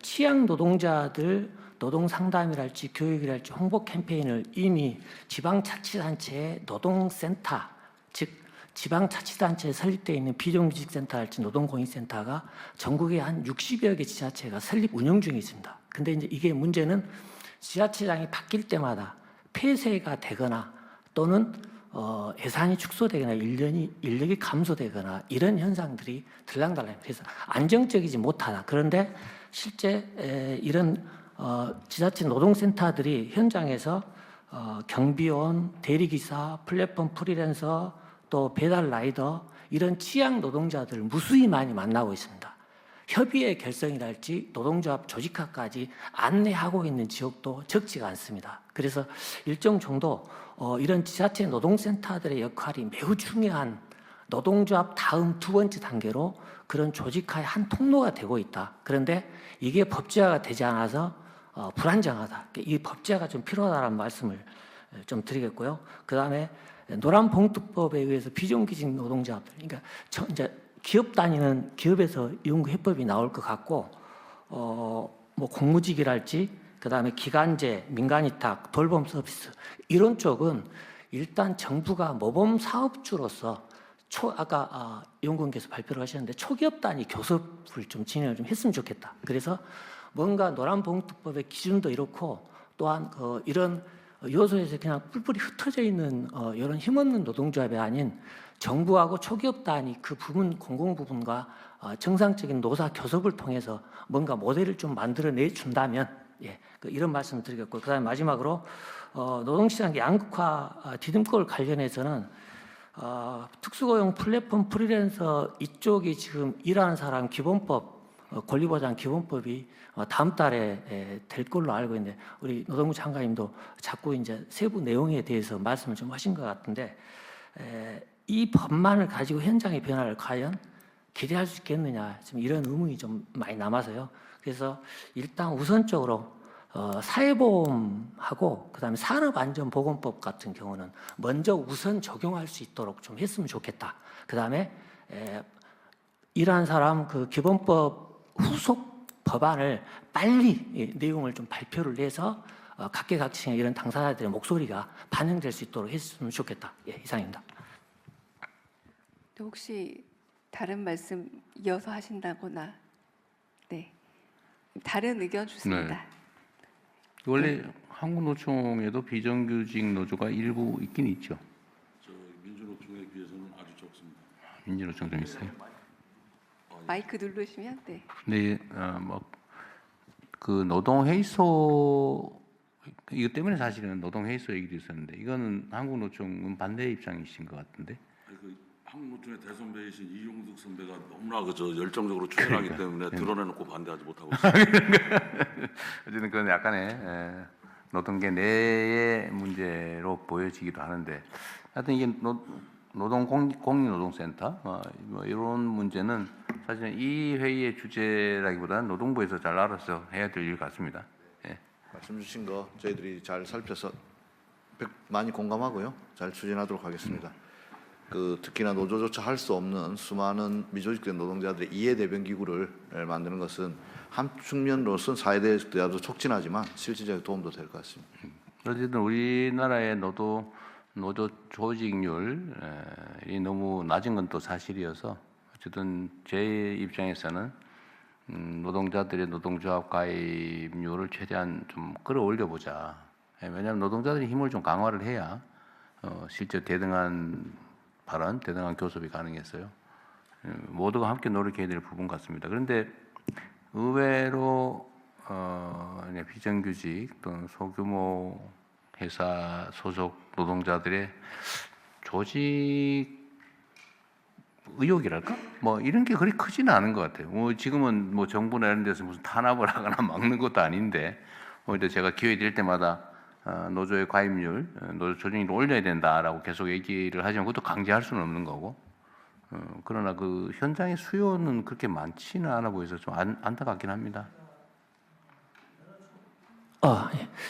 취약 노동자들 노동상담이랄지 교육이랄지 홍보 캠페인을 이미 지방자치단체의 노동센터, 즉 지방자치단체에 설립되어 있는 비정규직 센터랄지 노동공익센터가 전국에 한 60여 개 지자체가 설립 운영 중에 있습니다. 근데 이제 이게 문제는 지자체장이 바뀔 때마다 폐쇄가 되거나 또는 예산이 축소되거나 인력이 감소되거나 이런 현상들이 들랑달랑. 그래서 안정적이지 못하다. 그런데 실제 이런 지자체 노동센터들이 현장에서 경비원, 대리기사, 플랫폼 프리랜서, 또 배달 라이더 이런 취약 노동자들 무수히 많이 만나고 있습니다. 협의회 결성이랄지 노동조합 조직화까지 안내하고 있는 지역도 적지가 않습니다. 그래서 일정 정도 이런 지자체 노동센터들의 역할이 매우 중요한 노동조합 다음 두 번째 단계로 그런 조직화의 한 통로가 되고 있다. 그런데 이게 법제화가 되지 않아서 불안정하다. 이 법제화가 좀 필요하다는 말씀을 좀 드리겠고요. 그 다음에 노란봉투법에 의해서 비정규직 노동자들, 그러니까 이제 기업 다니는 기업에서 연구 해법이 나올 것 같고, 뭐 공무직이랄지, 그 다음에 기간제, 민간위탁, 돌봄 서비스 이런 쪽은 일단 정부가 모범 사업주로서 아까 연구원께서 발표를 하셨는데 초기업 단위 교섭을 좀 진행을 좀 했으면 좋겠다. 그래서 뭔가 노란봉투법의 기준도 이렇고 또한 이런 요소에서 그냥 뿔뿔이 흩어져 있는 이런 힘없는 노동조합이 아닌 정부하고 초기업 단위 그 부분 공공 부분과 정상적인 노사 교섭을 통해서 뭔가 모델을 좀 만들어내 준다면 이런 말씀을 드리겠고 그다음에 마지막으로 노동시장 양극화 디딤돌 관련해서는 특수고용 플랫폼 프리랜서 이쪽이 지금 일하는 사람 기본법 권리보장 기본법이 다음 달에 될 걸로 알고 있는데 우리 노동부 장관님도 자꾸 이제 세부 내용에 대해서 말씀을 좀 하신 것 같은데 이 법만을 가지고 현장의 변화를 과연 기대할 수 있겠느냐 지금 이런 의문이 좀 많이 남아서요. 그래서 일단 우선적으로 사회보험하고 그다음에 산업안전보건법 같은 경우는 먼저 우선 적용할 수 있도록 좀 했으면 좋겠다. 그다음에 일하는 사람 그 기본법 후속 법안을 빨리 내용을 좀 발표를 해서 각계각층의 이런 당사자들의 목소리가 반영될 수 있도록 했으면 좋겠다. 이상입니다. 또 혹시 다른 말씀 이어서 하신다거나 다른 의견 좋습니다. 원래 한국노총에도 비정규직 노조가 일부 있긴 있죠. 저 민주노총에 비해서는 아주 적습니다. 민주노총 좀 있어요. 마이크 누르시면 근데 그 노동회의소 이거 때문에 사실은 노동회의소 얘기도 있었는데 이거는 한국노총은 반대 입장이신 것 같은데. 그 한국노총의 대선배이신 이용득 선배가 너무나 열정적으로 추진하기 때문에 드러내놓고 반대하지 못하고 있습니다. 어쨌든 그건 약간의 노동계 내의 문제로 보여지기도 하는데 하여튼 이게 공익노동센터 뭐 이런 문제는 사실은 이 회의의 주제라기보다는 노동부에서 잘 알아서 해야 될 일 같습니다. 말씀 주신 거 저희들이 잘 살펴서 많이 공감하고요. 잘 추진하도록 하겠습니다. 특히나 노조조차 할 수 없는 수많은 미조직된 노동자들의 이해 대변 기구를 만드는 것은 한 측면으로서는 사회대화도 촉진하지만 실질적인 도움도 될 것 같습니다. 어쨌든 우리나라의 노조 조직률이 너무 낮은 건 또 사실이어서 어쨌든 제 입장에서는 노동자들의 노동조합 가입률을 최대한 좀 끌어올려 보자. 왜냐하면 노동자들이 힘을 좀 강화를 해야 실제 대등한 발언, 대등한 교섭이 가능했어요. 모두가 함께 노력해야 될 부분 같습니다. 그런데 의외로 비정규직 또는 소규모 회사 소속 노동자들의 조직 의욕이랄까? 뭐 이런 게 그리 크지는 않은 것 같아요. 지금은 뭐 정부나 이런 데서 무슨 탄압을 하거나 막는 것도 아닌데 오히려 제가 기회 될 때마다 노조의 가입률, 노조 조직률을 올려야 된다라고 계속 얘기를 하지만 그것도 강제할 수는 없는 거고 그러나 그 현장의 수요는 그렇게 많지는 않아 보여서 좀 안타깝긴 합니다.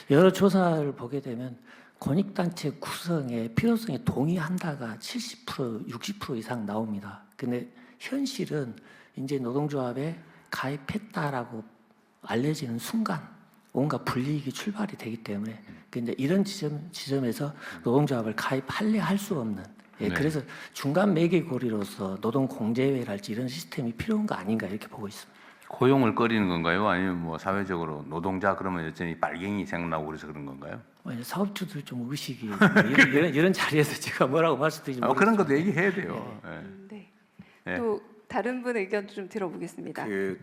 여러 조사를 보게 되면 권익단체 구성의 필요성에 동의한다가 70%, 60% 이상 나옵니다. 근데 현실은 이제 노동조합에 가입했다라고 알려지는 순간 온갖 불이익이 출발이 되기 때문에 근데 이런 지점에서 노동조합을 가입할래 할 수 없는 그래서 중간 매개고리로서 노동 공제회랄지 이런 시스템이 필요한 거 아닌가 이렇게 보고 있습니다. 고용을 꺼리는 건가요? 아니면 뭐 사회적으로 노동자 그러면 여전히 빨갱이 생각나고 그래서 그런 건가요? 이제 사업주들 좀 의식이 이런 자리에서 제가 뭐라고 말씀드리지 그런 모르겠습니다. 것도 얘기해야 돼요. 예. 네. 네. 또 다른 분 의견도 좀 들어보겠습니다. 이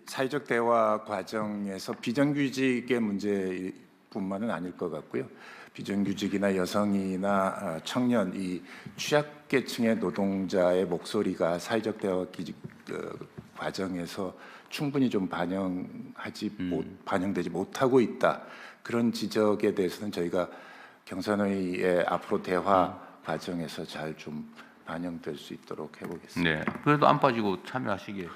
사회적 대화 과정에서 비정규직의 문제뿐만은 아닐 것 같고요. 비정규직이나 여성이나 청년 이 취약계층의 노동자의 목소리가 사회적 대화 과정에서 충분히 좀 반영되지 못하고 있다. 그런 지적에 대해서는 저희가 경선회의의 앞으로 대화 과정에서 잘 좀 반영될 수 있도록 해보겠습니다. 네. 그래도 안 빠지고 참여하시게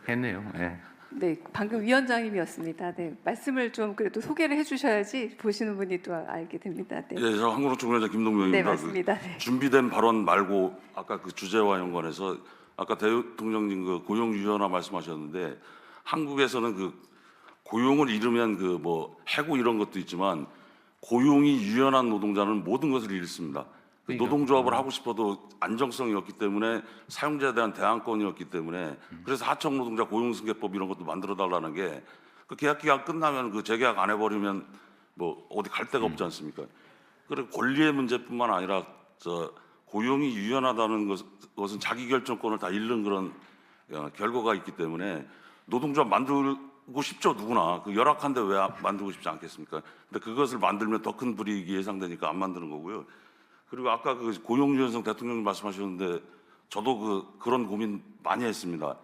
했네요. 예. 네, 방금 위원장님이었습니다. 네, 말씀을 좀 그래도 소개를 해주셔야지 보시는 분이 또 알게 됩니다. 네, 예, 저 한국노총위원장 김동명입니다. 네 맞습니다. 네. 준비된 발언 말고 아까 그 주제와 연관해서 아까 대통령님 그 고용 유연화 말씀하셨는데 한국에서는 그 고용을 잃으면 그 뭐 해고 이런 것도 있지만 고용이 유연한 노동자는 모든 것을 잃습니다. 그러니까. 노동조합을 하고 싶어도 안정성이 없기 때문에 사용자에 대한 대안권이 없기 때문에 그래서 하청 노동자 고용승계법 이런 것도 만들어 달라는 게 그 계약 기간 끝나면 그 재계약 안 해버리면 뭐 어디 갈 데가 없지 않습니까? 그리고 권리의 문제뿐만 아니라 저 고용이 유연하다는 것은 자기 결정권을 다 잃는 그런 결과가 있기 때문에 노동조합 만들고 싶죠 누구나 그 열악한데 왜 만들고 싶지 않겠습니까? 근데 그것을 만들면 더 큰 불이익이 예상되니까 안 만드는 거고요. 그리고 아까 그 고용 유연성 대통령님 말씀하셨는데 저도 그런 고민 많이 했습니다.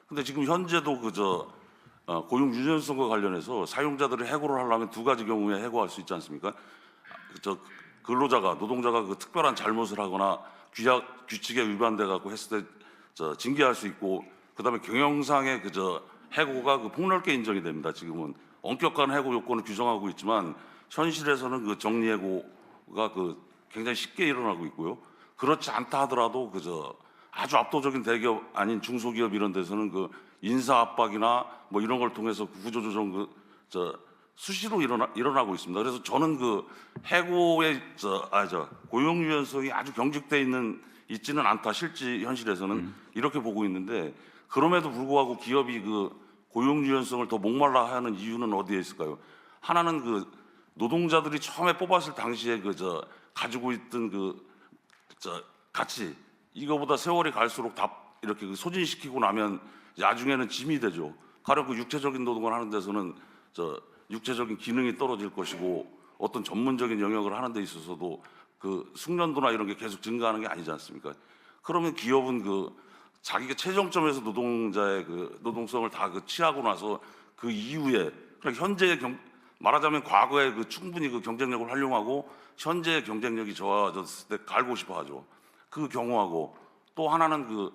근데 지금 현재도 고용 유연성과 관련해서 사용자들이 해고를 하려면 두 가지 경우에 해고할 수 있지 않습니까? 근로자가 노동자가 그 특별한 잘못을 하거나 규칙에 위반돼 갖고 했을 때 징계할 수 있고 그다음에 경영상의 해고가 폭넓게 인정이 됩니다. 지금은 엄격한 해고 요건을 규정하고 있지만 현실에서는 그 정리해고가 굉장히 쉽게 일어나고 있고요. 그렇지 않다 하더라도 아주 압도적인 대기업 아닌 중소기업 이런 데서는 인사 압박이나 뭐 이런 걸 통해서 구조조정 수시로 일어나고 있습니다. 그래서 저는 해고의 고용 유연성이 아주 경직돼 있지는 않다. 실제 현실에서는 이렇게 보고 있는데 그럼에도 불구하고 기업이 고용 유연성을 더 목말라 하는 이유는 어디에 있을까요? 하나는 노동자들이 처음에 뽑았을 당시에 가지고 있던 가치 이거보다 세월이 갈수록 다 이렇게 소진시키고 나면 나중에는 짐이 되죠. 가령 육체적인 노동을 하는 데서는 육체적인 기능이 떨어질 것이고 어떤 전문적인 영역을 하는 데 있어서도 숙련도나 이런 게 계속 증가하는 게 아니지 않습니까? 그러면 기업은 자기가 최정점에서 노동자의 노동성을 다 취하고 나서 그 이후에 현재의 말하자면 과거에 충분히 경쟁력을 활용하고 현재의 경쟁력이 좋아졌을 때 갈고 싶어 하죠. 그 경우하고 또 하나는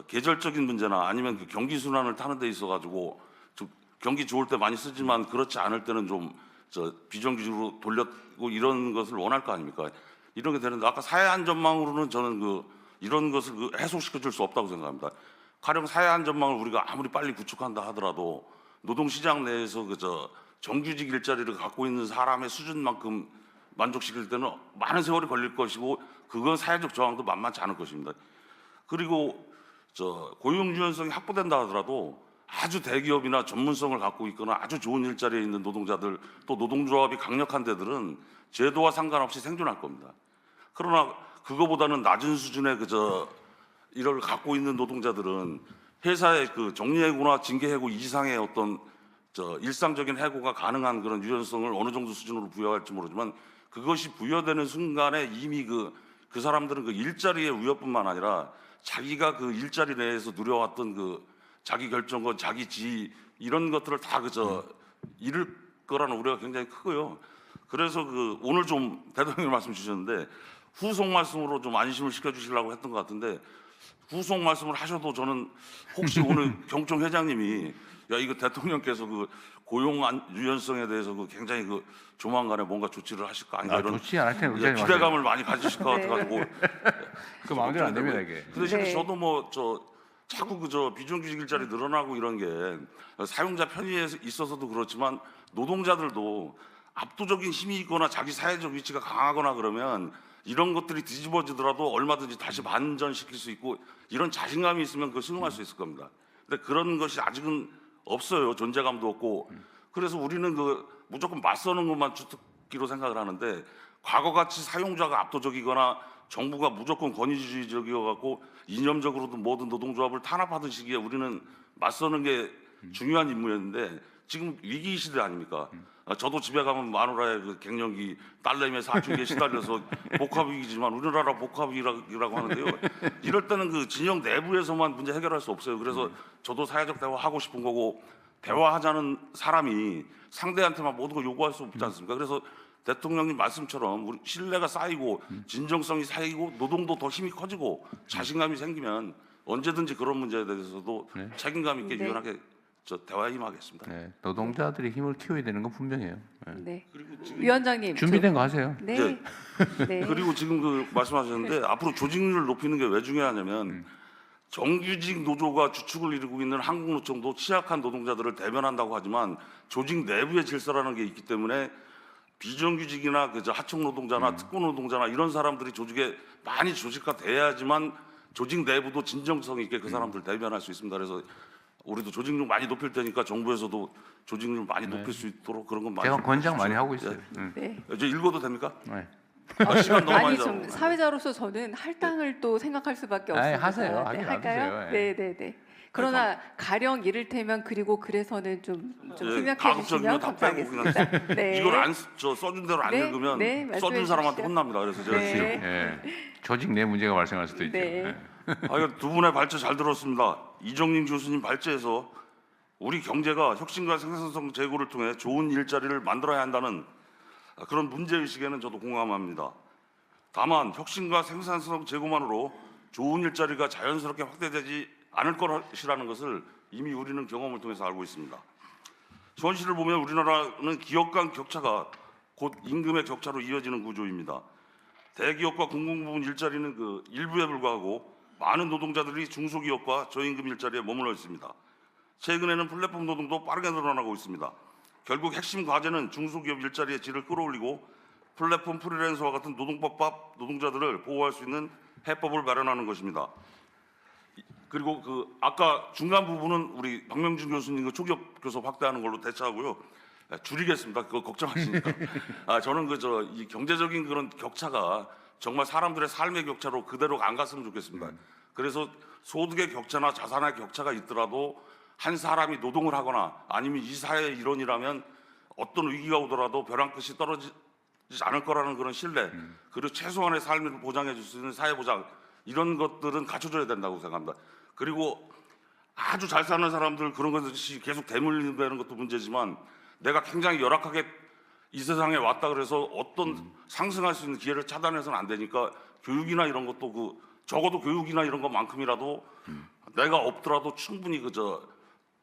계절적인 문제나 아니면 경기 순환을 타는 데 있어 가지고 경기 좋을 때 많이 쓰지만 그렇지 않을 때는 좀 비정규직으로 돌렸고 이런 것을 원할 거 아닙니까? 이런 게 되는데 아까 사회 안전망으로는 저는 이런 것을 해소시켜 줄 수 없다고 생각합니다. 가령 사회 안전망을 우리가 아무리 빨리 구축한다 하더라도 노동시장 내에서 정규직 일자리를 갖고 있는 사람의 수준만큼 만족시킬 때는 많은 세월이 걸릴 것이고 그건 사회적 저항도 만만치 않을 것입니다. 그리고 고용 유연성이 확보된다 하더라도 아주 대기업이나 전문성을 갖고 있거나 아주 좋은 일자리에 있는 노동자들 또 노동조합이 강력한 데들은 제도와 상관없이 생존할 겁니다. 그러나 그거보다는 낮은 수준의 이를 갖고 있는 노동자들은 회사의 정리해고나 징계해고 이상의 어떤 일상적인 해고가 가능한 그런 유연성을 어느 정도 수준으로 부여할지 모르지만 그것이 부여되는 순간에 이미 그 사람들은 일자리의 위협뿐만 아니라 자기가 일자리 내에서 누려왔던 자기 결정권, 자기 지위 이런 것들을 다 잃을 거라는 우려가 굉장히 크고요. 그래서 오늘 좀 대통령님 말씀 주셨는데 후속 말씀으로 좀 안심을 시켜주시려고 했던 것 같은데 후속 말씀을 하셔도 저는 혹시 오늘 경총 회장님이 이거 대통령께서 고용 유연성에 대해서 굉장히 조만간에 뭔가 조치를 하실 거 아닌가 이런 좋지 않을 텐데 기대감을 많이 가지실 것 네. 같아가지고 그 마음대로 안 됩니다 이게. 그 대신에 네. 저도 자꾸 비정규직 일자리 늘어나고 이런 게 사용자 편의에 있어서도 그렇지만 노동자들도 압도적인 힘이 있거나 자기 사회적 위치가 강하거나 그러면 이런 것들이 뒤집어지더라도 얼마든지 다시 반전시킬 수 있고 이런 자신감이 있으면 그걸 수용할 수 있을 겁니다. 근데 그런 것이 아직은 없어요. 존재감도 없고. 그래서 우리는 그 무조건 맞서는 것만 주특기로 생각을 하는데 과거같이 사용자가 압도적이거나 정부가 무조건 권위주의적이어 갖고 이념적으로든 뭐든 노동조합을 탄압하던 시기에 우리는 맞서는 게 중요한 임무였는데 지금 위기 시대 아닙니까? 저도 집에 가면 마누라의 그 갱년기, 딸내미의 사춘기에 시달려서 복합위기지만 우리나라 복합위기라고 하는데요. 이럴 때는 그 진영 내부에서만 문제 해결할 수 없어요. 그래서 저도 사회적 대화 하고 싶은 거고 대화하자는 사람이 상대한테만 모든 걸 요구할 수 없지 않습니까? 그래서 대통령님 말씀처럼 우리 신뢰가 쌓이고 진정성이 쌓이고 노동도 더 힘이 커지고 자신감이 생기면 언제든지 그런 문제에 대해서도 네. 책임감 있게 네. 유연하게 대화에 임하겠습니다. 네, 노동자들이 힘을 키워야 되는 건 분명해요. 네. 네. 그리고 지금 위원장님. 준비된 거 하세요. 네. 네. 네. 그리고 지금 그 말씀하셨는데 앞으로 조직률을 높이는 게 왜 중요하냐면 정규직 노조가 주축을 이루고 있는 한국노총도 취약한 노동자들을 대변한다고 하지만 조직 내부의 질서라는 게 있기 때문에 비정규직이나 그저 하청 노동자나 특권 노동자나 이런 사람들이 조직에 많이 조직화돼야지만 조직 내부도 진정성 있게 그 사람들 대변할 수 있습니다. 그래서 우리도 조직률 많이 높일 테니까 정부에서도 조직률 많이 높일 수 있도록 그런 건 많이 제가 좀 권장 많이 해주십시오. 하고 있어요. 네. 이제 읽어도 됩니까? 네. 시간 너무 아니 많이 좀 잡아요. 사회자로서 저는 할당을 또 생각할 수밖에 아니, 없습니다. 하세요. 네, 하긴 할까요? 놔두세요. 네, 네, 네. 그러나 가령 이를테면 그리고 그래서는 좀 예, 생각해 가급적이면 주시면 다 빼고 그냥 감사하겠습니다. 네. 이걸 써준 대로 안 네, 읽으면 네, 말씀해 써준 사람한테 주시죠. 혼납니다. 그래서 제가 네. 지금 예. 조직 내 문제가 발생할 수도 있죠. 네. 예. 두 분의 발제 잘 들었습니다. 이정림 교수님 발제에서 우리 경제가 혁신과 생산성 제고를 통해 좋은 일자리를 만들어야 한다는 그런 문제의식에는 저도 공감합니다. 다만 혁신과 생산성 제고만으로 좋은 일자리가 자연스럽게 확대되지 않을 것이라는 것을 이미 우리는 경험을 통해서 알고 있습니다. 현실을 보면 우리나라는 기업 간 격차가 곧 임금의 격차로 이어지는 구조입니다. 대기업과 공공부문 일자리는 그 일부에 불과하고 많은 노동자들이 중소기업과 저임금 일자리에 머물러 있습니다. 최근에는 플랫폼 노동도 빠르게 늘어나고 있습니다. 결국 핵심 과제는 중소기업 일자리의 질을 끌어올리고 플랫폼 프리랜서와 같은 노동법법 노동자들을 보호할 수 있는 해법을 마련하는 것입니다. 그리고 그 아까 중간 부분은 우리 박명준 교수님 그 초기업 교섭 확대하는 걸로 대처하고요. 줄이겠습니다. 그거 걱정하시니까. 저는 이 경제적인 그런 격차가 정말 사람들의 삶의 격차로 그대로 안 갔으면 좋겠습니다. 그래서 소득의 격차나 자산의 격차가 있더라도 한 사람이 노동을 하거나 아니면 이 사회의 일원이라면 어떤 위기가 오더라도 벼랑 끝이 떨어지지 않을 거라는 그런 신뢰, 그리고 최소한의 삶을 보장해 줄 수 있는 사회 보장 이런 것들은 갖춰줘야 된다고 생각합니다. 그리고 아주 잘 사는 사람들 그런 것이 계속 대물림되는 것도 문제지만 내가 굉장히 열악하게 이 세상에 왔다 그래서 어떤 상승할 수 있는 기회를 차단해서는 안 되니까 교육이나 이런 것도 적어도 교육이나 이런 것만큼이라도 내가 없더라도 충분히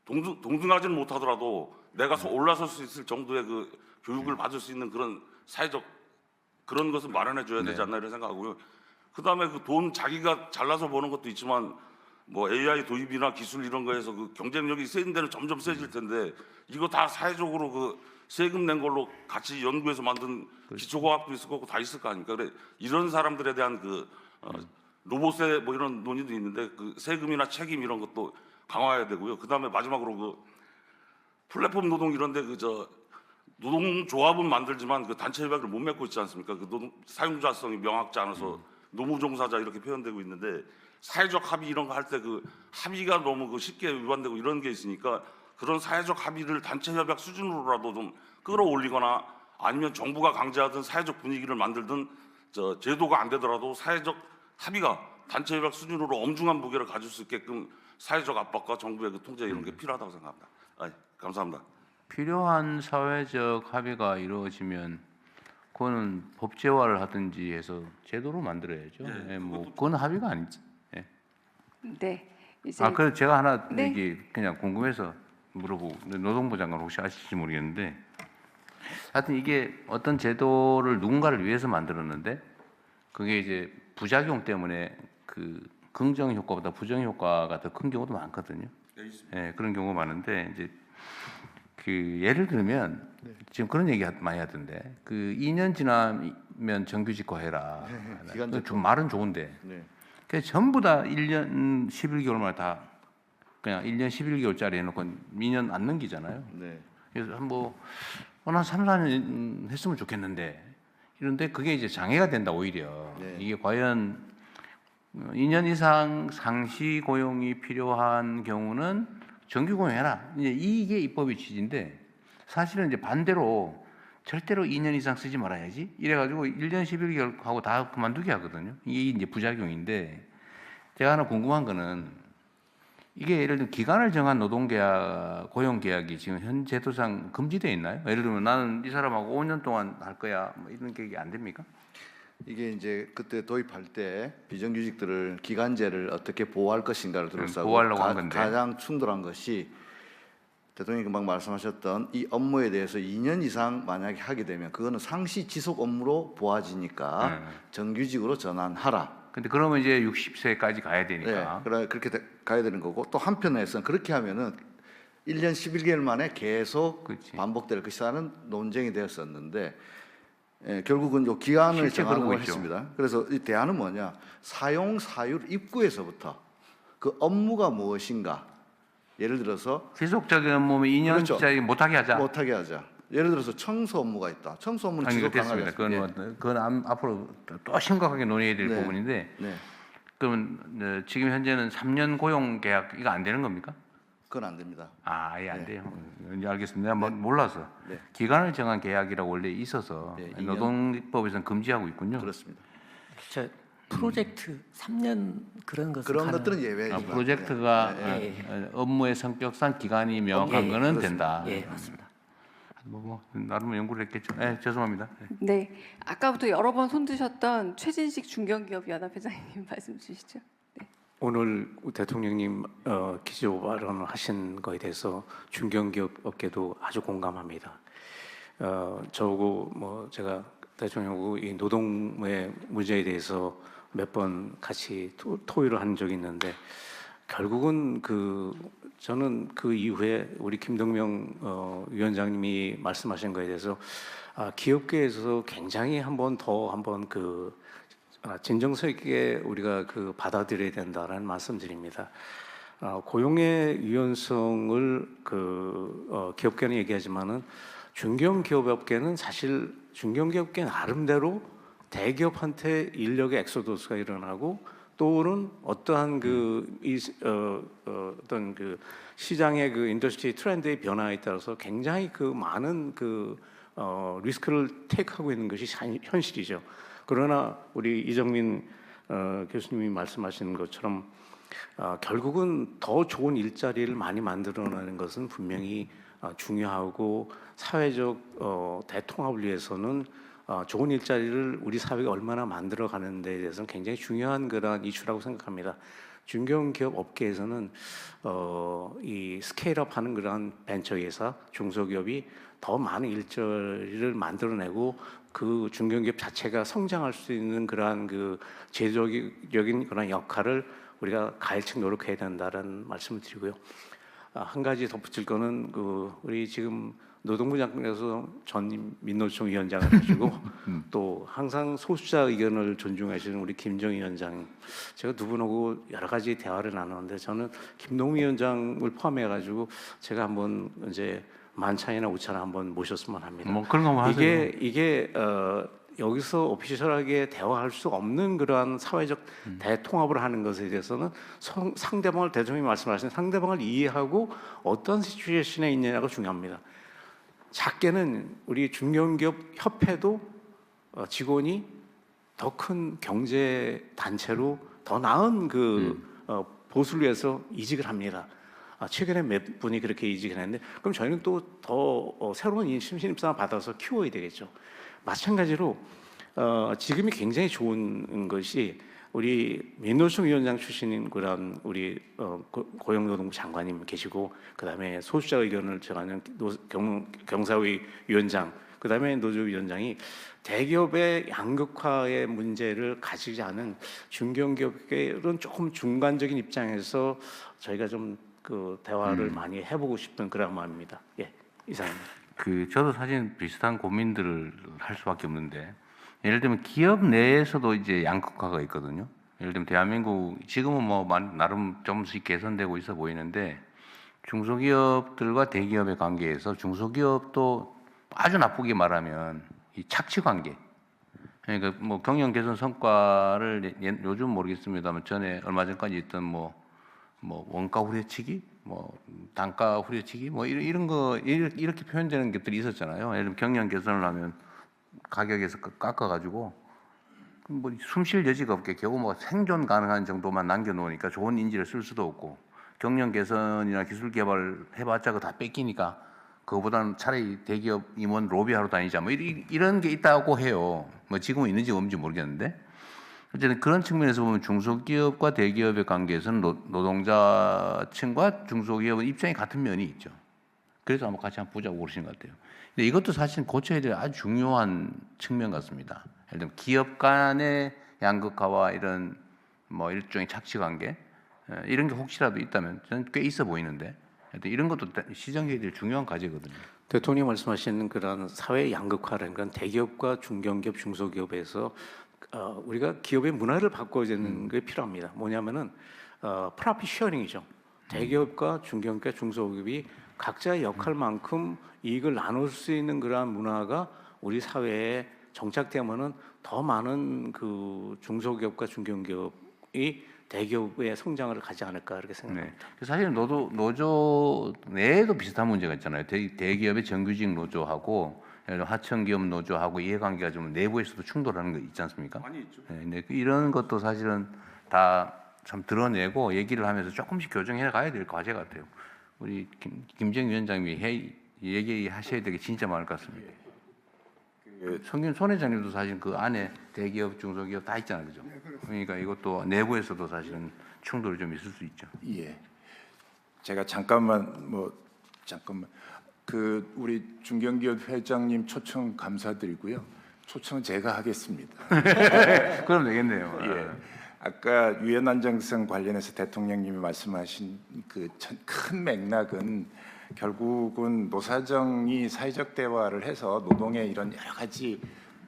동등하지는 못하더라도 내가 올라설 수 있을 정도의 그 교육을 받을 수 있는 그런 사회적 그런 것을 마련해 줘야 되지 않나 이런 생각하고요. 그다음에 그 돈 자기가 잘나서 버는 것도 있지만 뭐 AI 도입이나 기술 이런 거에서 그 경쟁력이 세진 데는 점점 세질 텐데 이거 다 사회적으로 그 세금 낸 걸로 같이 연구해서 만든 기초과학도 있을 거고 다 있을 거 아닙니까? 그래 이런 사람들에 대한 로봇세 뭐 이런 논의도 있는데 그 세금이나 책임 이런 것도 강화해야 되고요. 그다음에 마지막으로 그 플랫폼 노동 이런데 노동조합은 만들지만 그 단체 협약을 못 맺고 있지 않습니까? 사용자성이 명확지 않아서 노무종사자 이렇게 표현되고 있는데 사회적 합의 이런 거 할 때 그 합의가 너무 쉽게 위반되고 이런 게 있으니까 그런 사회적 합의를 단체 협약 수준으로라도 좀 끌어올리거나 아니면 정부가 강제하든 사회적 분위기를 만들든 제도가 안 되더라도 사회적 합의가 단체 협약 수준으로 엄중한 무게를 가질 수 있게끔 사회적 압박과 정부의 그 통제 이런 게 필요하다고 생각합니다. 감사합니다. 필요한 사회적 합의가 이루어지면 그거는 법제화를 하든지 해서 제도로 만들어야죠. 네, 예, 뭐 그건 합의가 아니지. 예. 네. 이제 그래서 제가 하나 네. 이게 그냥 궁금해서 물어보고 노동부 장관 혹시 아실지 모르겠는데 하여튼 이게 어떤 제도를 누군가를 위해서 만들었는데 그게 이제 부작용 때문에 그 긍정 효과보다 부정 효과가 더 큰 경우도 많거든요. 예, 그런 경우가 많은데 이제 그 예를 들면 지금 그런 얘기 많이 하던데 그 2년 지나면 정규직화해라. 기간제 좀 말은 좋은데 네. 그 전부 다 1년 11개월만 다 그냥 1년 11개월짜리 해놓고 2년 안 넘기잖아요. 네. 그래서 한 3, 4년 했으면 좋겠는데 이런데 그게 이제 장애가 된다 오히려. 네. 이게 과연 2년 이상 상시 고용이 필요한 경우는 정규 고용해라. 이제 이게 입법의 취지인데 사실은 이제 반대로 절대로 2년 이상 쓰지 말아야지. 이래가지고 1년 11개월 하고 다 그만두게 하거든요. 이게 이제 부작용인데 제가 하나 궁금한 거는 이게 예를 들면 기간을 정한 노동계약, 고용계약이 지금 현 제도상 금지되어 있나요? 예를 들면 나는 이 사람하고 5년 동안 할 거야. 뭐 이런 계획이 안 됩니까? 이게 이제 그때 도입할 때 비정규직들을 기간제를 어떻게 보호할 것인가를 둘러싸고 보호하려고 한 건데. 가장 충돌한 것이 대통령이 금방 말씀하셨던 이 업무에 대해서 2년 이상 만약에 하게 되면 그거는 상시 지속 업무로 보아지니까 정규직으로 전환하라. 근데 그러면 이제 60세까지 가야 되니까. 네, 그렇게 가야 되는 거고 또 한편에서는 그렇게 하면은 1년 11개월 만에 계속 그렇지. 반복될 것이라는 논쟁이 되었었는데 결국은 요 기한을 실제 그러고 정하는 있죠. 했습니다. 그래서 이 대안은 뭐냐? 사용 사유 입구에서부터 그 업무가 무엇인가? 예를 들어서 지속적인 업무면 2년짜리 그렇죠. 못하게 하자. 못하게 하자. 예를 들어서 청소 업무가 있다. 청소 업무는 아니, 지속 됐습니다. 가능하다. 그건 앞으로 또 심각하게 논의해야 될 네. 부분인데 네, 그러면 지금 현재는 3년 고용 계약 이거 안 되는 겁니까? 그건 안 됩니다. 아, 아예 안 네. 돼요. 이제 알겠습니다. 내가 몰라서 네. 기간을 정한 계약이라고 원래 있어서 네, 2년. 노동법에서는 금지하고 있군요. 그렇습니다. 저 프로젝트 3년 그런 것은 그런 가능- 것들은 예외이지만 프로젝트가 업무의 성격상 기간이 명확한 예, 거는 그렇습니다. 된다. 예, 맞습니다. 나름 연구를 했겠죠. 네, 죄송합니다. 네, 아까부터 여러 번 손드셨던 최진식 중견기업연합 회장님 말씀 주시죠. 오늘 대통령님 기조 발언을 하신 거에 대해서 중견기업 업계도 아주 공감합니다. 저하고 뭐 제가 대통령하고 이 노동의 문제에 대해서 몇 번 같이 토의를 한 적이 있는데 결국은 저는 그 이후에 우리 김동명 위원장님이 말씀하신 거에 대해서 기업계에서 굉장히 한번 진정성 있게 우리가 받아들여야 된다라는 말씀드립니다. 고용의 유연성을 기업계는 얘기하지만은 중견기업업계는 사실 중견기업계 나름대로 대기업한테 인력의 엑소더스가 일어나고 또는 어떠한 어떤 시장의 인더스트리 트렌드의 변화에 따라서 굉장히 많은 리스크를 테이크하고 있는 것이 현실이죠. 그러나 우리 이정민 교수님이 말씀하시는 것처럼 결국은 더 좋은 일자리를 많이 만들어내는 것은 분명히 중요하고 사회적 대통합을 위해서는 좋은 일자리를 우리 사회가 얼마나 만들어가는 데 대해서는 굉장히 중요한 그런 이슈라고 생각합니다. 중견기업 업계에서는 이 스케일업하는 그런 벤처회사, 중소기업이 더 많은 일자리를 만들어내고 그 중견기업 자체가 성장할 수 있는 그러한 제도적인 그런 역할을 우리가 가일층 노력해야 된다는 말씀을 드리고요. 한 가지 덧붙일 거는 우리 지금 노동부 장관에서 전 민노총 위원장을 하시고 또 항상 소수자 의견을 존중하시는 우리 김정희 위원장, 제가 두 분하고 여러 가지 대화를 나눴는데 저는 김동희 위원장을 포함해가지고 제가 한번 이제 만찬이나 우찬을 한번 모셨으면 합니다. 뭐 그런 거만 하세요. 이게 여기서 오피셜하게 대화할 수 없는 그러한 사회적 대통합을 하는 것에 대해서는 상대방을 대통령이 말씀하신 상대방을 이해하고 어떤 시츄에이션에 있느냐가 중요합니다. 작게는 우리 중견기업 협회도 직원이 더 큰 경제 단체로 더 나은 보수를 위해서 이직을 합니다. 최근에 몇 분이 그렇게 이직을 했는데 그럼 저희는 또 더 새로운 신입사원 받아서 키워야 되겠죠. 마찬가지로 지금이 굉장히 좋은 것이 우리 민노총 위원장 출신인 그런 우리 고용노동부 장관님 계시고 그다음에 소수자 의견을 전하는 경사위 위원장 그다음에 노조위원장이 대기업의 양극화의 문제를 가지지 않은 중견기업계는 조금 중간적인 입장에서 저희가 좀 대화를 많이 해보고 싶은 그런 마음입니다. 예, 이상입니다. 저도 사실 비슷한 고민들을 할 수밖에 없는데 예를 들면 기업 내에서도 이제 양극화가 있거든요. 예를 들면 대한민국 지금은 뭐 나름 조금씩 개선되고 있어 보이는데 중소기업들과 대기업의 관계에서 중소기업도 아주 나쁘게 말하면 이 착취 관계. 그러니까 뭐 경영 개선 성과를 요즘 모르겠습니다만 전에 얼마 전까지 있던 뭐 원가 후려치기, 뭐 단가 후려치기, 뭐 이런 거 이렇게 표현되는 것들이 있었잖아요. 예를 들면 경영 개선을 하면 가격에서 깎아가지고 뭐 숨 쉴 여지가 없게 겨우 뭐 생존 가능한 정도만 남겨놓으니까 좋은 인지를 쓸 수도 없고 경영 개선이나 기술 개발 해봤자 그거 다 뺏기니까 그거보다는 차라리 대기업 임원 로비하러 다니자 뭐 이런 게 있다고 해요. 뭐 지금은 있는지 없는지 모르겠는데 어쨌든 그런 측면에서 보면 중소기업과 대기업의 관계에서는 노동자층과 중소기업은 입장이 같은 면이 있죠. 그래서 아마 같이 한번 보자고 그러신 것 같아요. 근데 이것도 사실 고쳐야 될 아주 중요한 측면 같습니다. 예를 들면 기업 간의 양극화와 이런 뭐 일종의 착취 관계 이런 게 혹시라도 있다면 저는 꽤 있어 보이는데 이런 것도 시정해야 될 중요한 과제거든요. 대통령이 말씀하시는 그런 사회 양극화라는 건 대기업과 중견기업, 중소기업에서 우리가 기업의 문화를 바꿔야 되는 게 필요합니다. 뭐냐면은 프로핏 쉐어링이죠. 대기업과 중견기업, 중소기업이 각자의 역할만큼 이익을 나눌 수 있는 그러한 문화가 우리 사회에 정착되면은 더 많은 그 중소기업과 중견기업이 대기업의 성장을 가지 않을까 이렇게 생각합니다. 네. 사실 노조 내에도 비슷한 문제가 있잖아요. 대기업의 정규직 노조하고 하청기업 노조하고 이해관계가 좀 내부에서도 충돌하는 거 있지 않습니까? 많이 있죠. 네, 이런 것도 사실은 다 참 드러내고 얘기를 하면서 조금씩 교정해 가야 될 과제 같아요. 우리 김정 위원장님이 얘기하셔야 될 게 진짜 많을 것 같습니다. 성균 손 회장님도 사실 그 안에 대기업, 중소기업 다 있잖아요, 그죠? 그러니까 이것도 내부에서도 사실은 충돌이 좀 있을 수 있죠. 예. 제가 잠깐만 그 우리 중견기업 회장님 초청 감사드리고요. 초청은 제가 하겠습니다. 그럼 되겠네요. 예. 아까 유엔 안정성 관련해서 대통령님이 말씀하신 그 큰 맥락은 결국은 노사정이 사회적 대화를 해서 노동의 이런 여러 가지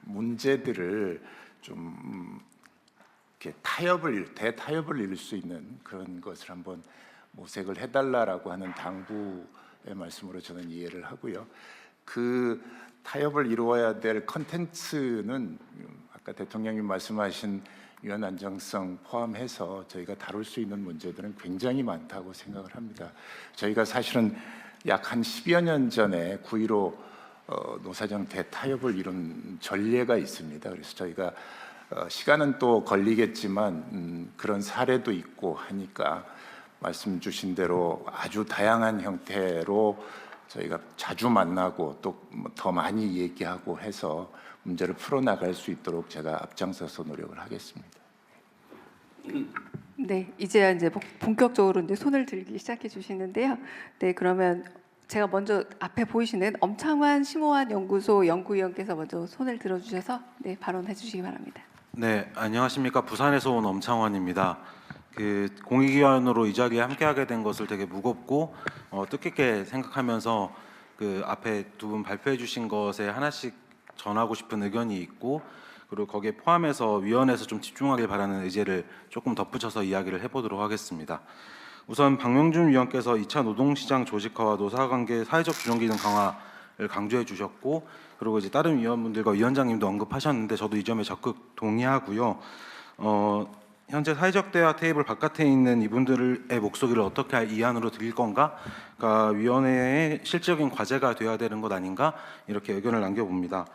문제들을 좀 이렇게 대타협을 이룰 수 있는 그런 것을 한번 모색을 해달라라고 하는 당부의 말씀으로 저는 이해를 하고요. 그 타협을 이루어야 될 컨텐츠는 아까 대통령님 말씀하신 유엔 안정성 포함해서 저희가 다룰 수 있는 문제들은 굉장히 많다고 생각을 합니다. 저희가 사실은 약 한 10여 년 전에 9.15 노사정 대타협을 이룬 전례가 있습니다. 그래서 저희가 시간은 또 걸리겠지만 그런 사례도 있고 하니까 말씀 주신 대로 아주 다양한 형태로 저희가 자주 만나고 또 더 많이 얘기하고 해서 문제를 풀어나갈 수 있도록 제가 앞장서서 노력을 하겠습니다. 네, 이제야 이제 본격적으로 이제 손을 들기 시작해 주시는데요. 네, 그러면 제가 먼저 앞에 보이시는 엄창환 심오한 연구소 연구위원께서 먼저 손을 들어주셔서 네, 발언해 주시기 바랍니다. 네, 안녕하십니까. 부산에서 온 엄창환입니다. 그 공익위원으로 이 자리에 함께하게 된 것을 되게 무겁고 뜻깊게 생각하면서 그 앞에 두 분 발표해 주신 것에 하나씩 전하고 싶은 의견이 있고 그리고 거기에 포함해서 위원회에서 좀 집중하길 바라는 의제를 조금 덧붙여서 이야기를 해보도록 하겠습니다. 우선 박명준 위원께서 2차 노동시장 조직화와 노사관계 사회적 규정 기능 강화를 강조해 주셨고 그리고 이제 다른 위원분들과 위원장님도 언급하셨는데 저도 이 점에 적극 동의하고요. 현재 사회적 대화 테이블 바깥에 있는 이분들의 목소리를 어떻게 이 안으로 드릴 건가가 위원회의 실질적인 과제가 되어야 되는 것 아닌가 이렇게 의견을 남겨봅니다.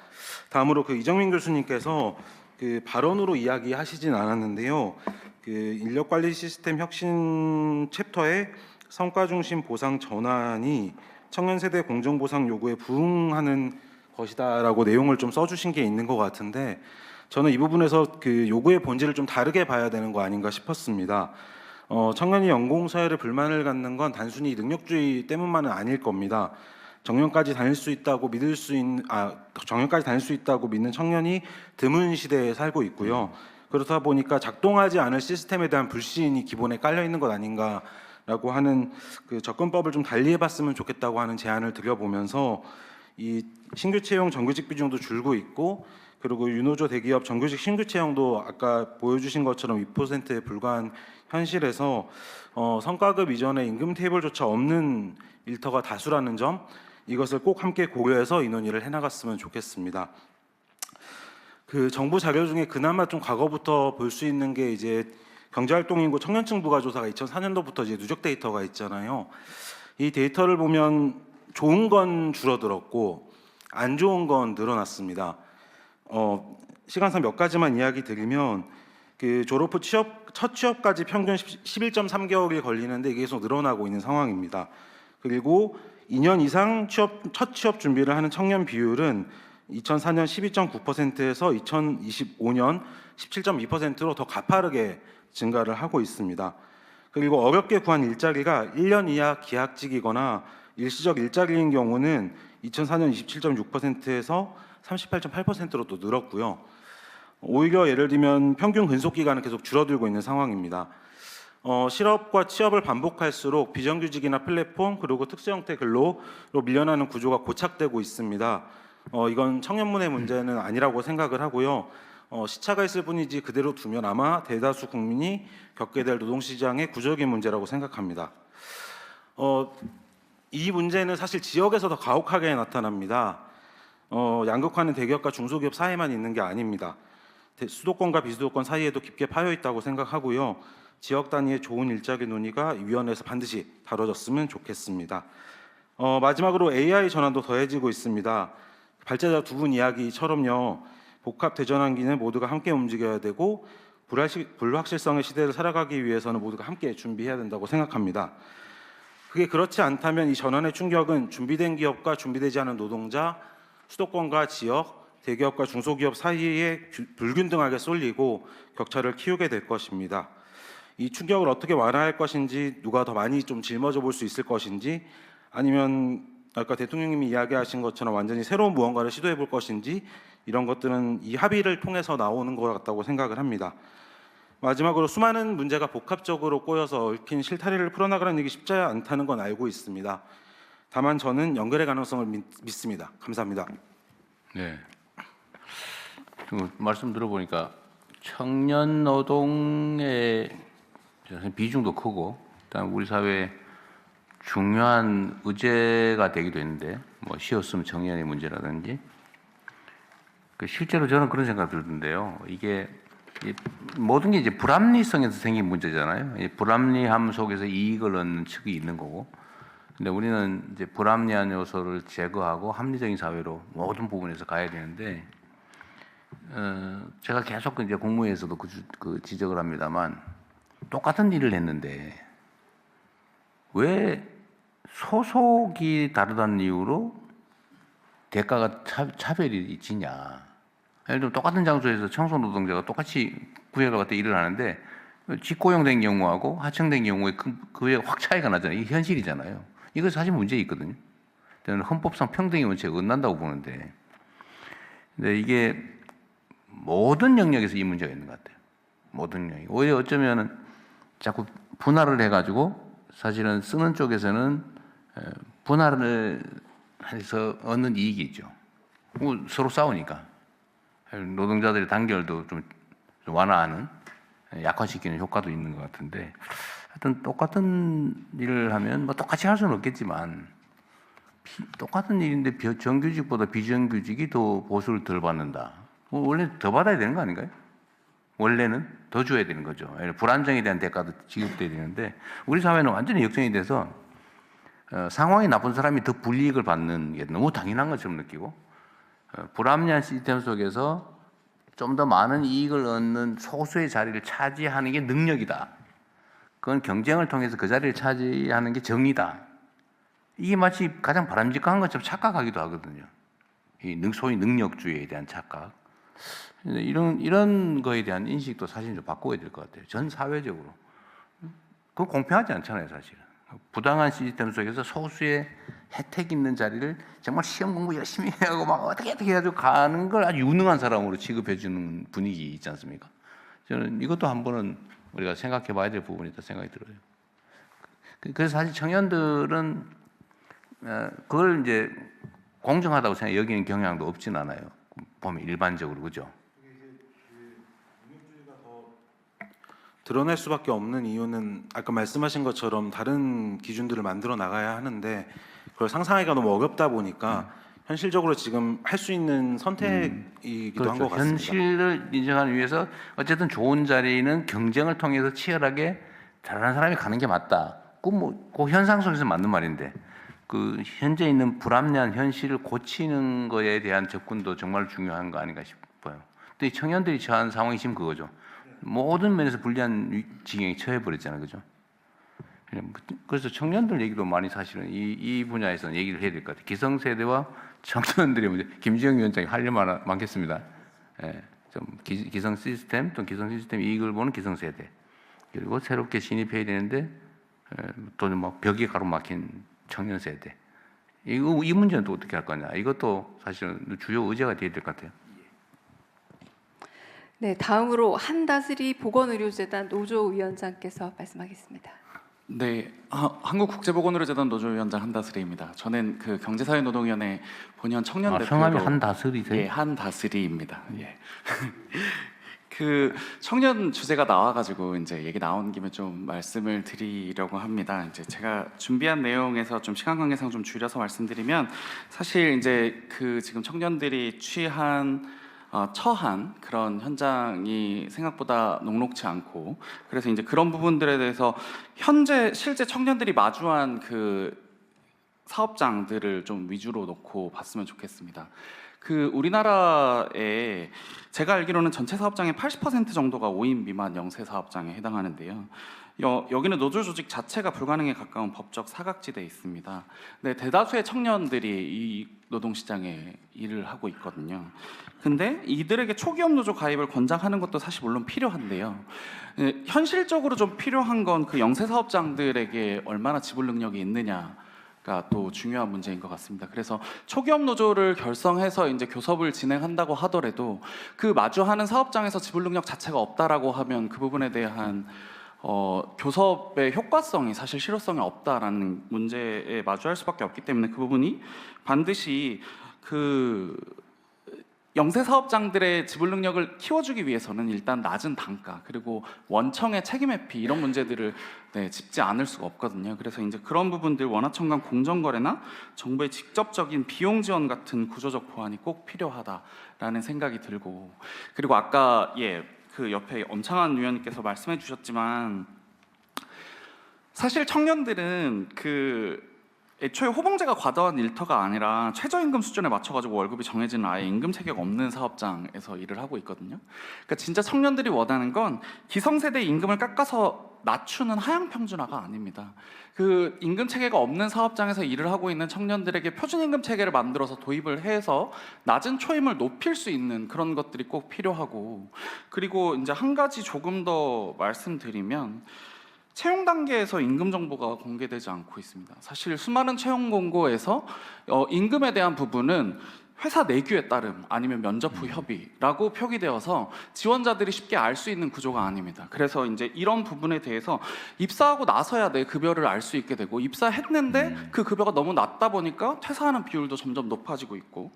다음으로 그 이정민 교수님께서 그 발언으로 이야기하시진 않았는데요. 그 인력관리 시스템 혁신 챕터의 성과 중심 보상 전환이 청년 세대 공정보상 요구에 부응하는 것이다라고 내용을 좀 써주신 게 있는 것 같은데 저는 이 부분에서 그 요구의 본질을 좀 다르게 봐야 되는 거 아닌가 싶었습니다. 청년이 연공서열에 불만을 갖는 건 단순히 능력주의 때문만은 아닐 겁니다. 정년까지 다닐 수 있다고 정년까지 다닐 수 있다고 믿는 청년이 드문 시대에 살고 있고요. 그렇다 보니까 작동하지 않을 시스템에 대한 불신이 기본에 깔려 있는 것 아닌가라고 하는 그 접근법을 좀 달리 해봤으면 좋겠다고 하는 제안을 드려보면서 이 신규 채용 정규직 비중도 줄고 있고 그리고 유노조 대기업 정규직 신규 채용도 아까 보여주신 것처럼 2%에 불과한 현실에서 성과급 이전에 임금 테이블조차 없는 일터가 다수라는 점, 이것을 꼭 함께 고려해서 이 논의를 해나갔으면 좋겠습니다. 그 정부 자료 중에 그나마 좀 과거부터 볼 수 있는 게 이제 경제활동인구 청년층 부가조사가 2004년도부터 이제 누적 데이터가 있잖아요. 이 데이터를 보면 좋은 건 줄어들었고 안 좋은 건 늘어났습니다. 시간상 몇 가지만 이야기 드리면 그 졸업 후 첫 취업까지 평균 11.3개월이 걸리는데 이게 계속 늘어나고 있는 상황입니다. 그리고 2년 이상 첫 취업 준비를 하는 청년 비율은 2004년 12.9%에서 2025년 17.2%로 더 가파르게 증가를 하고 있습니다. 그리고 어렵게 구한 일자리가 1년 이하 계약직이거나 일시적 일자리인 경우는 2004년 27.6%에서 38.8%로 또 늘었고요. 오히려 예를 들면 평균 근속 기간은 계속 줄어들고 있는 상황입니다. 실업과 취업을 반복할수록 비정규직이나 플랫폼 그리고 특수 형태 근로로 밀려나는 구조가 고착되고 있습니다. 이건 청년문의 문제는 아니라고 생각을 하고요. 시차가 있을 뿐이지 그대로 두면 아마 대다수 국민이 겪게 될 노동시장의 구조적인 문제라고 생각합니다. 이 문제는 사실 지역에서 더 가혹하게 나타납니다. 양극화는 대기업과 중소기업 사이에만 있는 게 아닙니다. 수도권과 비수도권 사이에도 깊게 파여 있다고 생각하고요. 지역 단위의 좋은 일자리 논의가 위원회에서 반드시 다뤄졌으면 좋겠습니다. 마지막으로 AI 전환도 더해지고 있습니다. 발제자 두 분 이야기처럼요. 복합 대전환기는 모두가 함께 움직여야 되고 불확실성의 시대를 살아가기 위해서는 모두가 함께 준비해야 된다고 생각합니다. 그게 그렇지 않다면 이 전환의 충격은 준비된 기업과 준비되지 않은 노동자, 수도권과 지역, 대기업과 중소기업 사이에 불균등하게 쏠리고 격차를 키우게 될 것입니다. 이 충격을 어떻게 완화할 것인지, 누가 더 많이 좀 짊어져 볼 수 있을 것인지, 아니면 아까 대통령님이 이야기하신 것처럼 완전히 새로운 무언가를 시도해 볼 것인지, 이런 것들은 이 합의를 통해서 나오는 것 같다고 생각을 합니다. 마지막으로 수많은 문제가 복합적으로 꼬여서 얽힌 실타래를 풀어나가는 일이 쉽지 않다는 건 알고 있습니다. 다만 저는 연결의 가능성을 믿습니다. 감사합니다. 네. 말씀 들어보니까 청년 노동의 비중도 크고, 그다음 우리 사회에 중요한 의제가 되기도 했는데, 뭐 쉬었으면 청년의 문제라든지, 실제로 저는 그런 생각 들던데요. 이게 모든 게 이제 불합리성에서 생긴 문제잖아요. 이 불합리함 속에서 이익을 얻는 측이 있는 거고, 근데 우리는 이제 불합리한 요소를 제거하고 합리적인 사회로 모든 부분에서 가야 되는데, 제가 계속 이제 국무회에서도 그 지적을 합니다만, 똑같은 일을 했는데 왜 소속이 다르다는 이유로 대가가 차별이 지냐? 예를 들면 똑같은 장소에서 청소 노동자가 똑같이 구역을 갖다 일을 하는데 직고용된 경우하고 하청된 경우에 그에 확 차이가 나잖아요. 이게 현실이잖아요. 이거 사실 문제 있거든요. 저는 헌법상 평등의 원칙에 어긋난다고 보는데, 근데 이게 모든 영역에서 이 문제가 있는 것 같아요. 모든 영역. 오히려 어쩌면은 자꾸 분할을 해가지고 사실은 쓰는 쪽에서는 분할을 해서 얻는 이익이 있죠. 서로 싸우니까 노동자들의 단결도 좀 완화하는, 약화시키는 효과도 있는 것 같은데, 하여튼 똑같은 일을 하면 뭐 똑같이 할 수는 없겠지만 똑같은 일인데 정규직보다 비정규직이 더 보수를 덜 받는다. 원래 더 받아야 되는 거 아닌가요? 원래는 더 줘야 되는 거죠. 불안정에 대한 대가도 지급돼야 되는데, 우리 사회는 완전히 역전이 돼서 상황이 나쁜 사람이 더 불이익을 받는 게 너무 당연한 것처럼 느끼고, 불합리한 시스템 속에서 좀 더 많은 이익을 얻는 소수의 자리를 차지하는 게 능력이다. 그건 경쟁을 통해서 그 자리를 차지하는 게 정의다. 이게 마치 가장 바람직한 것처럼 착각하기도 하거든요. 소위 능력주의에 대한 착각. 이런 거에 대한 인식도 사실 좀 바꿔야 될 것 같아요. 전 사회적으로. 그거 공평하지 않잖아요, 사실은. 부당한 시스템 속에서 소수의 혜택 있는 자리를 정말 시험 공부 열심히 하고 막 어떻게 해가지고 가는 걸 아주 유능한 사람으로 취급해주는 분위기 있지 않습니까? 저는 이것도 한 번은 우리가 생각해 봐야 될 부분이다 생각이 들어요. 그래서 사실 청년들은 그걸 이제 공정하다고 생각 여기는 경향도 없진 않아요. 보면 일반적으로 그죠? 드러낼 수밖에 없는 이유는 아까 말씀하신 것처럼 다른 기준들을 만들어 나가야 하는데 그걸 상상하기가 너무 어렵다 보니까 현실적으로 지금 할 수 있는 선택이기도 한 것 같습니다. 현실을 인정하기 위해서 어쨌든 좋은 자리는 경쟁을 통해서 치열하게 잘하는 사람이 가는 게 맞다. 그 현상 속에서 맞는 말인데 그 현재 있는 불합리한 현실을 고치는 거에 대한 접근도 정말 중요한 거 아닌가 싶어요. 또 이 청년들이 처한 상황이 지금 그거죠. 모든 면에서 불리한 지경에 처해버렸잖아요, 그죠? 그래서 청년들 얘기도 많이 사실은 이 분야에서는 얘기를 해야 될 것 같아요. 기성세대와 청년들의 문제. 김지영 위원장이 할 일 많겠습니다. 예, 좀 기성 시스템 또 기성 시스템 이익을 보는 기성세대. 그리고 새롭게 진입해야 되는데 또는 막 벽에 가로막힌 청년 세대. 이 문제는 또 어떻게 할 거냐. 이것도 사실은 주요 의제가 돼야 될 것 같아요. 네, 다음으로 한다스리 보건의료재단 노조위원장께서 말씀하겠습니다. 네, 한국국제보건의료재단 노조위원장 한다스리입니다. 저는 그 경제사회노동위원회 본현 청년 대표로 성함이 한다스리세요? 예, 한다스리입니다. 예. 그 청년 주제가 나와가지고 이제 얘기 나온 김에 좀 말씀을 드리려고 합니다. 이제 제가 준비한 내용에서 좀 시간 관계상 좀 줄여서 말씀드리면 사실 이제 그 지금 청년들이 처한 그런 현장이 생각보다 녹록지 않고 그래서 이제 그런 부분들에 대해서 현재 실제 청년들이 마주한 그 사업장들을 좀 위주로 놓고 봤으면 좋겠습니다. 그 우리나라에 제가 알기로는 전체 사업장의 80% 정도가 5인 미만 영세 사업장에 해당하는데요. 여기는 노조 조직 자체가 불가능에 가까운 법적 사각지대에 있습니다. 네, 대다수의 청년들이 이 노동시장에 일을 하고 있거든요. 근데 이들에게 초기업 노조 가입을 권장하는 것도 사실 물론 필요한데요. 현실적으로 좀 필요한 건 그 영세 사업장들에게 얼마나 지불 능력이 있느냐가 또 중요한 문제인 것 같습니다. 그래서 초기업 노조를 결성해서 이제 교섭을 진행한다고 하더라도 그 마주하는 사업장에서 지불 능력 자체가 없다라고 하면 그 부분에 대한 교섭의 효과성이 사실 실효성이 없다라는 문제에 마주할 수밖에 없기 때문에 그 부분이 반드시 그 영세 사업장들의 지불 능력을 키워주기 위해서는 일단 낮은 단가 그리고 원청의 책임 회피 이런 문제들을 짚지 않을 수가 없거든요. 그래서 이제 그런 부분들 원화청관 공정거래나 정부의 직접적인 비용 지원 같은 구조적 보완이 꼭 필요하다라는 생각이 들고 그리고 아까 그 옆에 엄창한 위원님께서 말씀해 주셨지만 사실 청년들은 그 애초에 호봉제가 과도한 일터가 아니라 최저임금 수준에 맞춰가지고 월급이 정해지는 아예 임금 체계가 없는 사업장에서 일을 하고 있거든요. 그러니까 진짜 청년들이 원하는 건 기성세대 임금을 깎아서 낮추는 하향 평준화가 아닙니다. 그 임금 체계가 없는 사업장에서 일을 하고 있는 청년들에게 표준 임금 체계를 만들어서 도입을 해서 낮은 초임을 높일 수 있는 그런 것들이 꼭 필요하고 그리고 이제 한 가지 조금 더 말씀드리면 채용 단계에서 임금 정보가 공개되지 않고 있습니다. 사실 수많은 채용 공고에서 임금에 대한 부분은 회사 내규에 따름 아니면 면접 후 협의라고 표기되어서 지원자들이 쉽게 알 수 있는 구조가 아닙니다. 그래서 이제 이런 부분에 대해서 입사하고 나서야 내 급여를 알 수 있게 되고 입사했는데 그 급여가 너무 낮다 보니까 퇴사하는 비율도 점점 높아지고 있고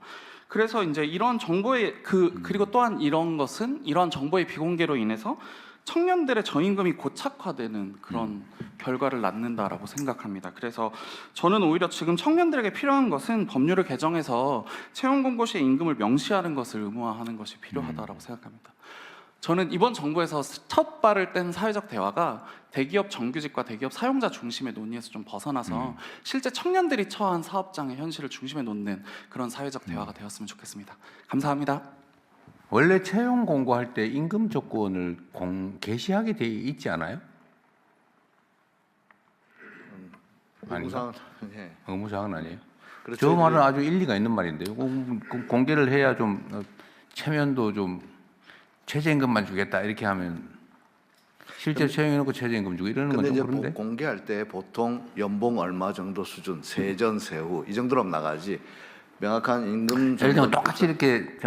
그래서 이제 이런 정보의 그리고 또한 이런 정보의 비공개로 인해서 청년들의 저임금이 고착화되는 그런 결과를 낳는다라고 생각합니다. 그래서 저는 오히려 지금 청년들에게 필요한 것은 법률을 개정해서 채용 공고 시에 임금을 명시하는 것을 의무화하는 것이 필요하다라고 생각합니다. 저는 이번 정부에서 첫 발을 뗀 사회적 대화가 대기업 정규직과 대기업 사용자 중심의 논의에서 좀 벗어나서 실제 청년들이 처한 사업장의 현실을 중심에 놓는 그런 사회적 대화가 되었으면 좋겠습니다. 감사합니다. 원래 채용 공고할 때 임금 조건을 게시하게 돼 있지 않아요? 아닌가? 의무사항은 아니에요. 저 말은 아주 일리가 있는 말인데요. 공개를 해야 좀 체면도 좀 최저임금만 주겠다 이렇게 하면 실제 채용해놓고 최저임금 주고 이러는 건 좀 그런데. 공개할 때 보통 연봉 얼마 정도 수준, 세전 세후 이 정도로 나가지 명확한 임금. 예를 들면 똑같이 이렇게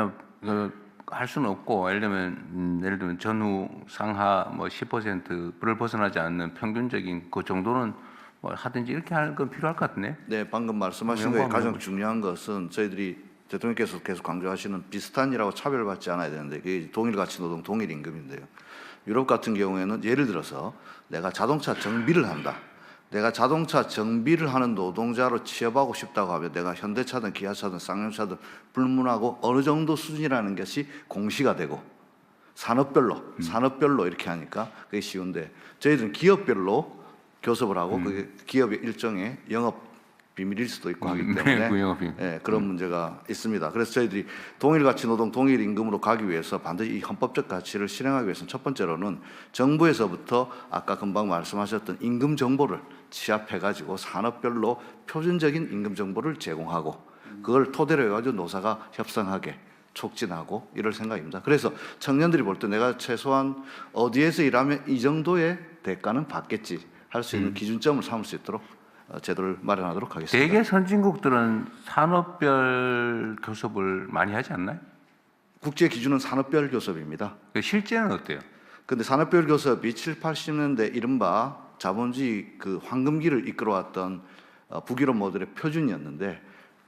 할 수는 없고 예를 들면 전후 상하 뭐 10%를 벗어나지 않는 평균적인 그 정도는 뭐 하든지 이렇게 하는 건 필요할 것 같네. 네, 방금 말씀하신 거에 가장 중요한 것은 저희들이 대통령께서 계속 강조하시는 비슷한 일하고 차별받지 않아야 되는데 그게 동일 가치 노동, 동일 임금인데요. 유럽 같은 경우에는 예를 들어서 내가 자동차 정비를 한다. 내가 자동차 정비를 하는 노동자로 취업하고 싶다고 하면 내가 현대차든 기아차든 쌍용차든 불문하고 어느 정도 수준이라는 것이 공시가 되고 산업별로 이렇게 하니까 그게 쉬운데 저희들은 기업별로 교섭을 하고 그게 기업의 일종의 영업 비밀일 수도 있고 하기 때문에 예, 그런 문제가 있습니다. 그래서 저희들이 동일 가치 노동, 동일 임금으로 가기 위해서 반드시 이 헌법적 가치를 실행하기 위해서는 첫 번째로는 정부에서부터 아까 금방 말씀하셨던 임금 정보를 취합해가지고 산업별로 표준적인 임금 정보를 제공하고 그걸 토대로 해가지고 노사가 협상하게 촉진하고 이럴 생각입니다. 그래서 청년들이 볼 때 내가 최소한 어디에서 일하면 이 정도의 대가는 받겠지 할 수 있는 기준점을 삼을 수 있도록 제도를 마련하도록 하겠습니다. 대개 선진국들은 산업별 교섭을 많이 하지 않나요? 국제 기준은 산업별 교섭입니다. 실제는 어때요? 근데 산업별 교섭이 7, 80년대 이른바 자본주의 그 황금기를 이끌어왔던 북유럽 모델의 표준이었는데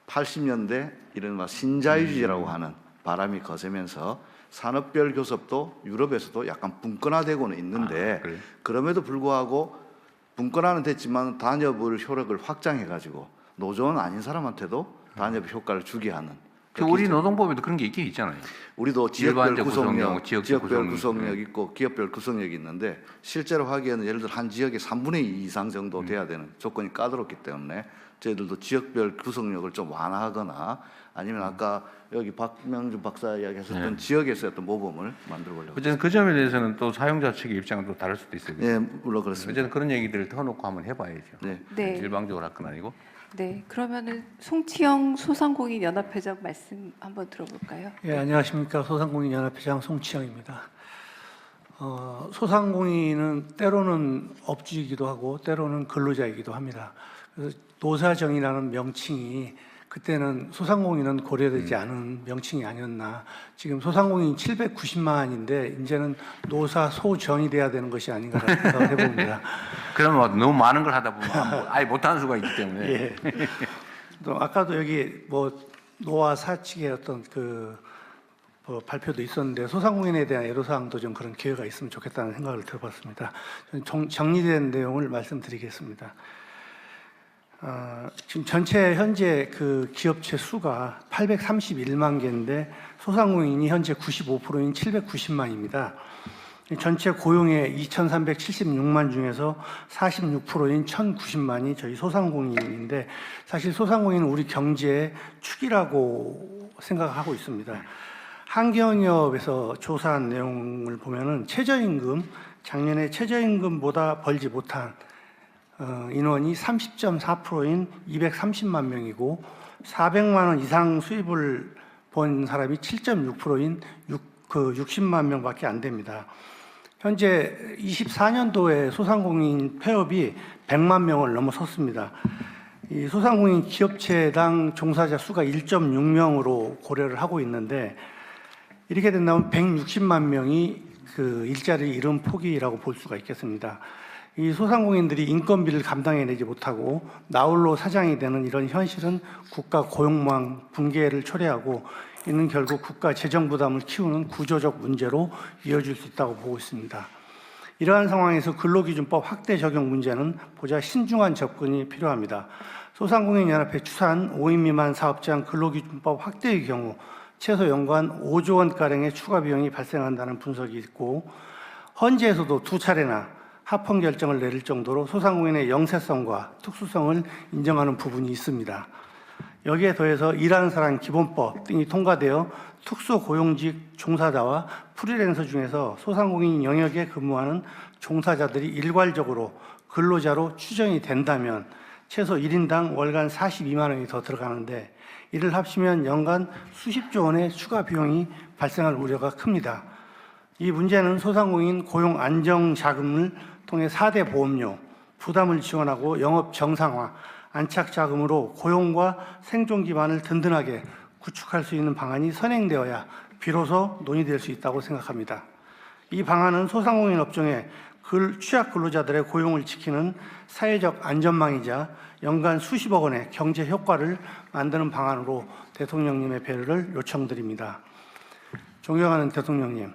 80년대 이른바 신자유주의라고 하는 바람이 거세면서 산업별 교섭도 유럽에서도 약간 분권화되고는 있는데 그럼에도 불구하고 분권화는 됐지만 단협을 효력을 확장해가지고 노조는 아닌 사람한테도 단협 효과를 주게 하는. 우리 노동법에도 그런 게 있긴 있잖아요. 우리도 지역별 구성력, 지역별 구성력 있고 기업별 구성력이 있는데 실제로 하기에는 예를 들어 한 지역의 3분의 2 이상 정도 돼야 되는 조건이 까다롭기 때문에 저희들도 지역별 구성력을 좀 완화하거나 아니면 아까 여기 박명준 박사 이야기하셨던 지역에서 어떤 모범을 만들어 보려고. 어쨌든 그 점에 대해서는 또 사용자 측의 입장은 또 다를 수도 있어요. 네, 물론 그렇습니다. 어쨌든 그런 얘기들을 터놓고 한번 해봐야죠. 네. 네. 일방적으로 할 건 아니고. 네, 그러면은 송치영 소상공인 연합회장 말씀 한번 들어볼까요? 예, 안녕하십니까. 소상공인 연합회장 송치영입니다. 소상공인은 때로는 업주이기도 하고 때로는 근로자이기도 합니다. 그래서 노사정이라는 명칭이 그때는 소상공인은 고려되지 않은 명칭이 아니었나. 지금 소상공인 790만인데 이제는 노사 소정이 돼야 되는 것이 아닌가라는 생각을 해봅니다. 그러면 너무 많은 걸 하다 보면 아예 못하는 수가 있기 때문에. 예. 또 아까도 여기 뭐 노와 사측의 어떤 뭐 발표도 있었는데 소상공인에 대한 애로사항도 좀 그런 기회가 있으면 좋겠다는 생각을 들어봤습니다. 정리된 내용을 말씀드리겠습니다. 지금 전체 현재 그 기업체 수가 831만 개인데 소상공인이 현재 95%인 790만입니다. 전체 고용의 2,376만 중에서 46%인 1,090만이 저희 소상공인인데 사실 소상공인은 우리 경제의 축이라고 생각하고 있습니다. 한경협에서 조사한 내용을 보면은 최저임금, 작년에 최저임금보다 벌지 못한 인원이 30.4%인 230만 명이고 400만 원 이상 수입을 본 사람이 7.6%인 60만 명밖에 안 됩니다. 현재 24년도에 소상공인 폐업이 100만 명을 넘어섰습니다. 이 소상공인 기업체당 종사자 수가 1.6명으로 고려를 하고 있는데 이렇게 된다면 160만 명이 그 일자리 잃은 폭이라고 볼 수가 있겠습니다. 이 소상공인들이 인건비를 감당해내지 못하고 나홀로 사장이 되는 이런 현실은 국가 고용망 붕괴를 초래하고 이는 결국 국가 재정 부담을 키우는 구조적 문제로 이어질 수 있다고 보고 있습니다. 이러한 상황에서 근로기준법 확대 적용 문제는 보다 신중한 접근이 필요합니다. 소상공인연합회 추산 5인 미만 사업장 근로기준법 확대의 경우 최소 연간 5조 원가량의 추가 비용이 발생한다는 분석이 있고 헌재에서도 2차례나 합헌 결정을 내릴 정도로 소상공인의 영세성과 특수성을 인정하는 부분이 있습니다. 여기에 더해서 일하는 사람 기본법 등이 통과되어 특수고용직 종사자와 프리랜서 중에서 소상공인 영역에 근무하는 종사자들이 일괄적으로 근로자로 추정이 된다면 최소 1인당 월간 42만 원이 더 들어가는데 이를 합치면 연간 수십조 원의 추가 비용이 발생할 우려가 큽니다. 이 문제는 소상공인 고용 안정 자금을 통해 4대 보험료, 부담을 지원하고 영업 정상화, 안착 자금으로 고용과 생존 기반을 든든하게 구축할 수 있는 방안이 선행되어야 비로소 논의될 수 있다고 생각합니다. 이 방안은 소상공인 업종의 취약 근로자들의 고용을 지키는 사회적 안전망이자 연간 수십억 원의 경제 효과를 만드는 방안으로 대통령님의 배려를 요청드립니다. 존경하는 대통령님,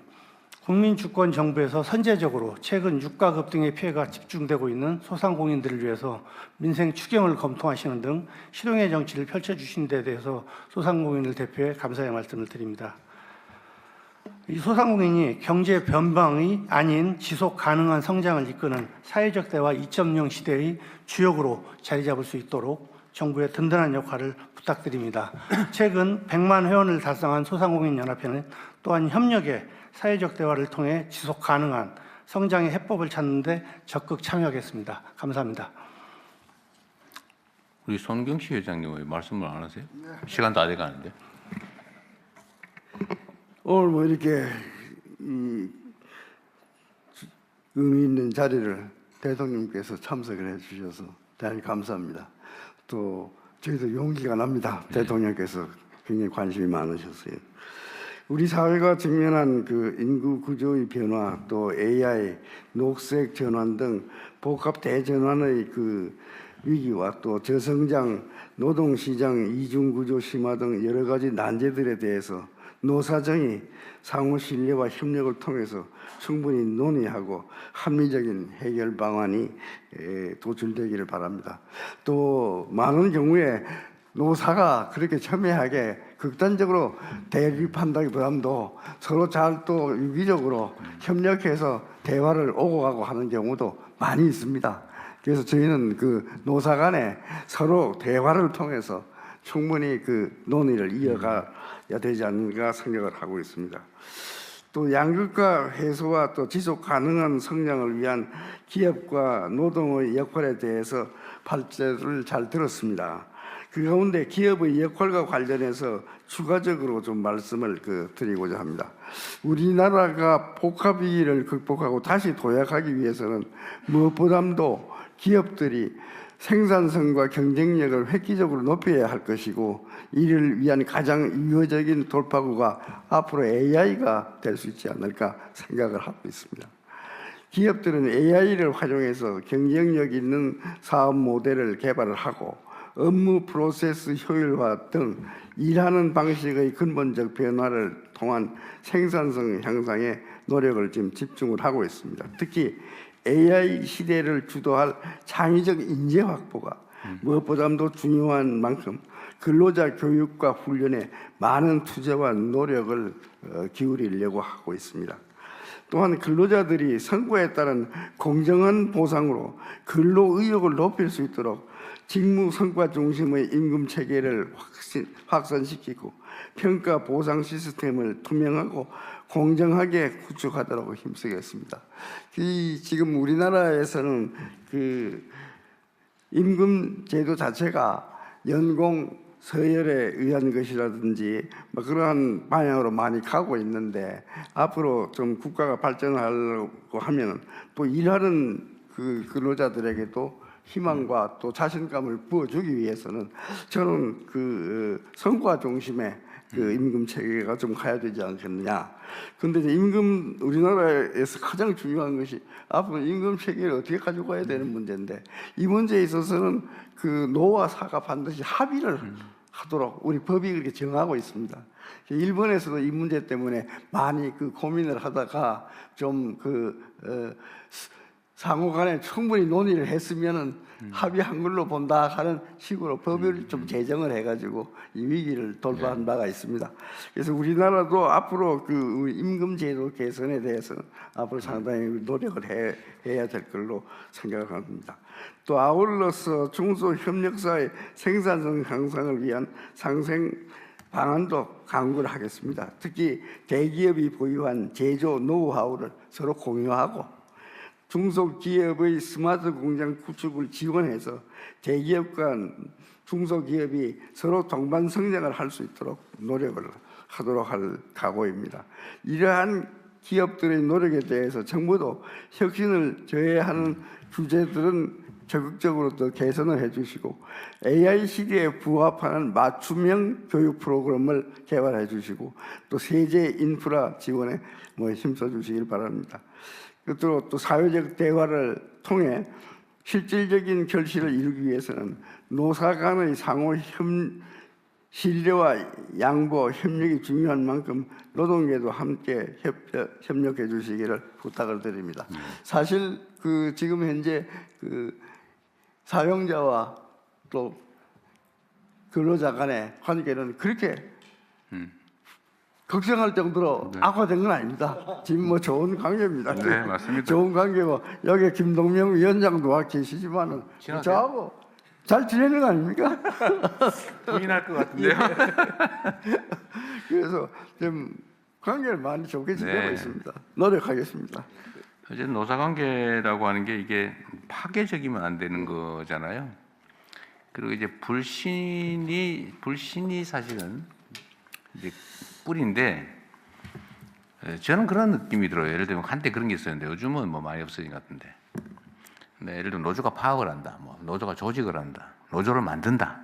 국민주권정부에서 선제적으로 최근 유가 급등의 피해가 집중되고 있는 소상공인들을 위해서 민생 추경을 검토하시는 등 실용의 정치를 펼쳐주신 데 대해서 소상공인을 대표해 감사의 말씀을 드립니다. 이 소상공인이 경제 변방이 아닌 지속 가능한 성장을 이끄는 사회적 대화 2.0 시대의 주역으로 자리 잡을 수 있도록 정부의 든든한 역할을 부탁드립니다. 최근 100만 회원을 달성한 소상공인연합회는 또한 협력의 사회적 대화를 통해 지속 가능한 성장의 해법을 찾는 데 적극 참여하겠습니다. 감사합니다. 우리 손경식 회장님 왜 말씀을 안 하세요? 시간 다 돼가는데. 오늘 뭐 이렇게 의미 있는 자리를 대통령께서 참석을 해주셔서 대단히 감사합니다. 또 저희도 용기가 납니다. 대통령께서 굉장히 관심이 많으셨어요. 우리 사회가 직면한 그 인구 구조의 변화, 또 AI, 녹색 전환 등 복합 대전환의 그 위기와 또 저성장, 노동시장 이중 구조 심화 등 여러 가지 난제들에 대해서 노사정이 상호 신뢰와 협력을 통해서 충분히 논의하고 합리적인 해결 방안이 도출되기를 바랍니다. 또 많은 경우에 노사가 그렇게 첨예하게 극단적으로 대립한다기보다도 서로 잘 또 유기적으로 협력해서 대화를 오고 가고 하는 경우도 많이 있습니다. 그래서 저희는 그 노사 간에 서로 대화를 통해서 충분히 그 논의를 이어가야 되지 않는가 생각을 하고 있습니다. 또 양극화 해소와 또 지속 가능한 성장을 위한 기업과 노동의 역할에 대해서 발제를 잘 들었습니다. 그 가운데 기업의 역할과 관련해서 추가적으로 좀 말씀을 드리고자 합니다. 우리나라가 복합위기를 극복하고 다시 도약하기 위해서는 무엇보다도 기업들이 생산성과 경쟁력을 획기적으로 높여야 할 것이고, 이를 위한 가장 유효적인 돌파구가 앞으로 AI가 될 수 있지 않을까 생각을 하고 있습니다. 기업들은 AI를 활용해서 경쟁력 있는 사업 모델을 개발을 하고 업무 프로세스 효율화 등 일하는 방식의 근본적 변화를 통한 생산성 향상에 노력을 지금 집중을 하고 있습니다. 특히 AI 시대를 주도할 창의적 인재 확보가 무엇보다도 중요한 만큼 근로자 교육과 훈련에 많은 투자와 노력을 기울이려고 하고 있습니다. 또한 근로자들이 성과에 따른 공정한 보상으로 근로 의욕을 높일 수 있도록 직무 성과 중심의 임금 체계를 확산시키고 평가 보상 시스템을 투명하고 공정하게 구축하도록 힘쓰겠습니다. 지금 우리나라에서는 그 임금 제도 자체가 연공 서열에 의한 것이라든지 그러한 방향으로 많이 가고 있는데, 앞으로 좀 국가가 발전하려고 하면 또 일하는 그 근로자들에게도 희망과 또 자신감을 부어주기 위해서는 저는 그 성과 중심의 그 임금 체계가 좀 가야 되지 않겠느냐. 근데 이제 임금, 우리나라에서 가장 중요한 것이 앞으로 임금 체계를 어떻게 가지고 가야 되는 문제인데, 이 문제에 있어서는 그 노와 사가 반드시 합의를 하도록 우리 법이 그렇게 정하고 있습니다. 일본에서도 이 문제 때문에 많이 그 고민을 하다가 좀 상호간에 충분히 논의를 했으면은 합의한 걸로 본다 하는 식으로 법을 좀 제정을 해가지고 이 위기를 돌파한 바가 있습니다. 그래서 우리나라도 앞으로 그 임금 제도 개선에 대해서는 앞으로 상당히 노력을 해야 될 걸로 생각을 합니다. 또 아울러서 중소협력사의 생산성 향상을 위한 상생 방안도 강구를 하겠습니다. 특히 대기업이 보유한 제조 노하우를 서로 공유하고 중소기업의 스마트 공장 구축을 지원해서 대기업과 중소기업이 서로 동반 성장을 할 수 있도록 노력을 하도록 할 각오입니다. 이러한 기업들의 노력에 대해서 정부도 혁신을 저해하는 규제들은 적극적으로 더 개선을 해주시고 AI 시대에 부합하는 맞춤형 교육 프로그램을 개발해 주시고 또 세제 인프라 지원에 힘써 주시길 바랍니다. 끝으로 또 사회적 대화를 통해 실질적인 결실을 이루기 위해서는 노사 간의 상호 신뢰와 양보, 협력이 중요한 만큼 노동계도 함께 협력해 주시기를 부탁을 드립니다. 사실 지금 현재 사용자와 또 근로자 간의 관계는 그렇게 걱정할 정도로 악화된 건 아닙니다. 지금 뭐 좋은 관계입니다. 네, 맞습니다. 좋은 관계고 여기 김동명 위원장도 와 계시지만은 저하고 잘 지내는 거 아닙니까? 부인할 것 같은데요. 그래서 좀 관계를 많이 좋게 지내고 네. 있습니다. 노력하겠습니다. 어쨌든 노사관계라고 하는 게 이게 파괴적이면 안 되는 거잖아요. 그리고 이제 불신이 사실은 이제 뿌리인데 저는 그런 느낌이 들어요. 예를 들면 한때 그런 게 있었는데 요즘은 뭐 많이 없어진 것 같은데. 네, 예를 들면 노조가 파업을 한다, 뭐 노조가 조직을 한다, 노조를 만든다,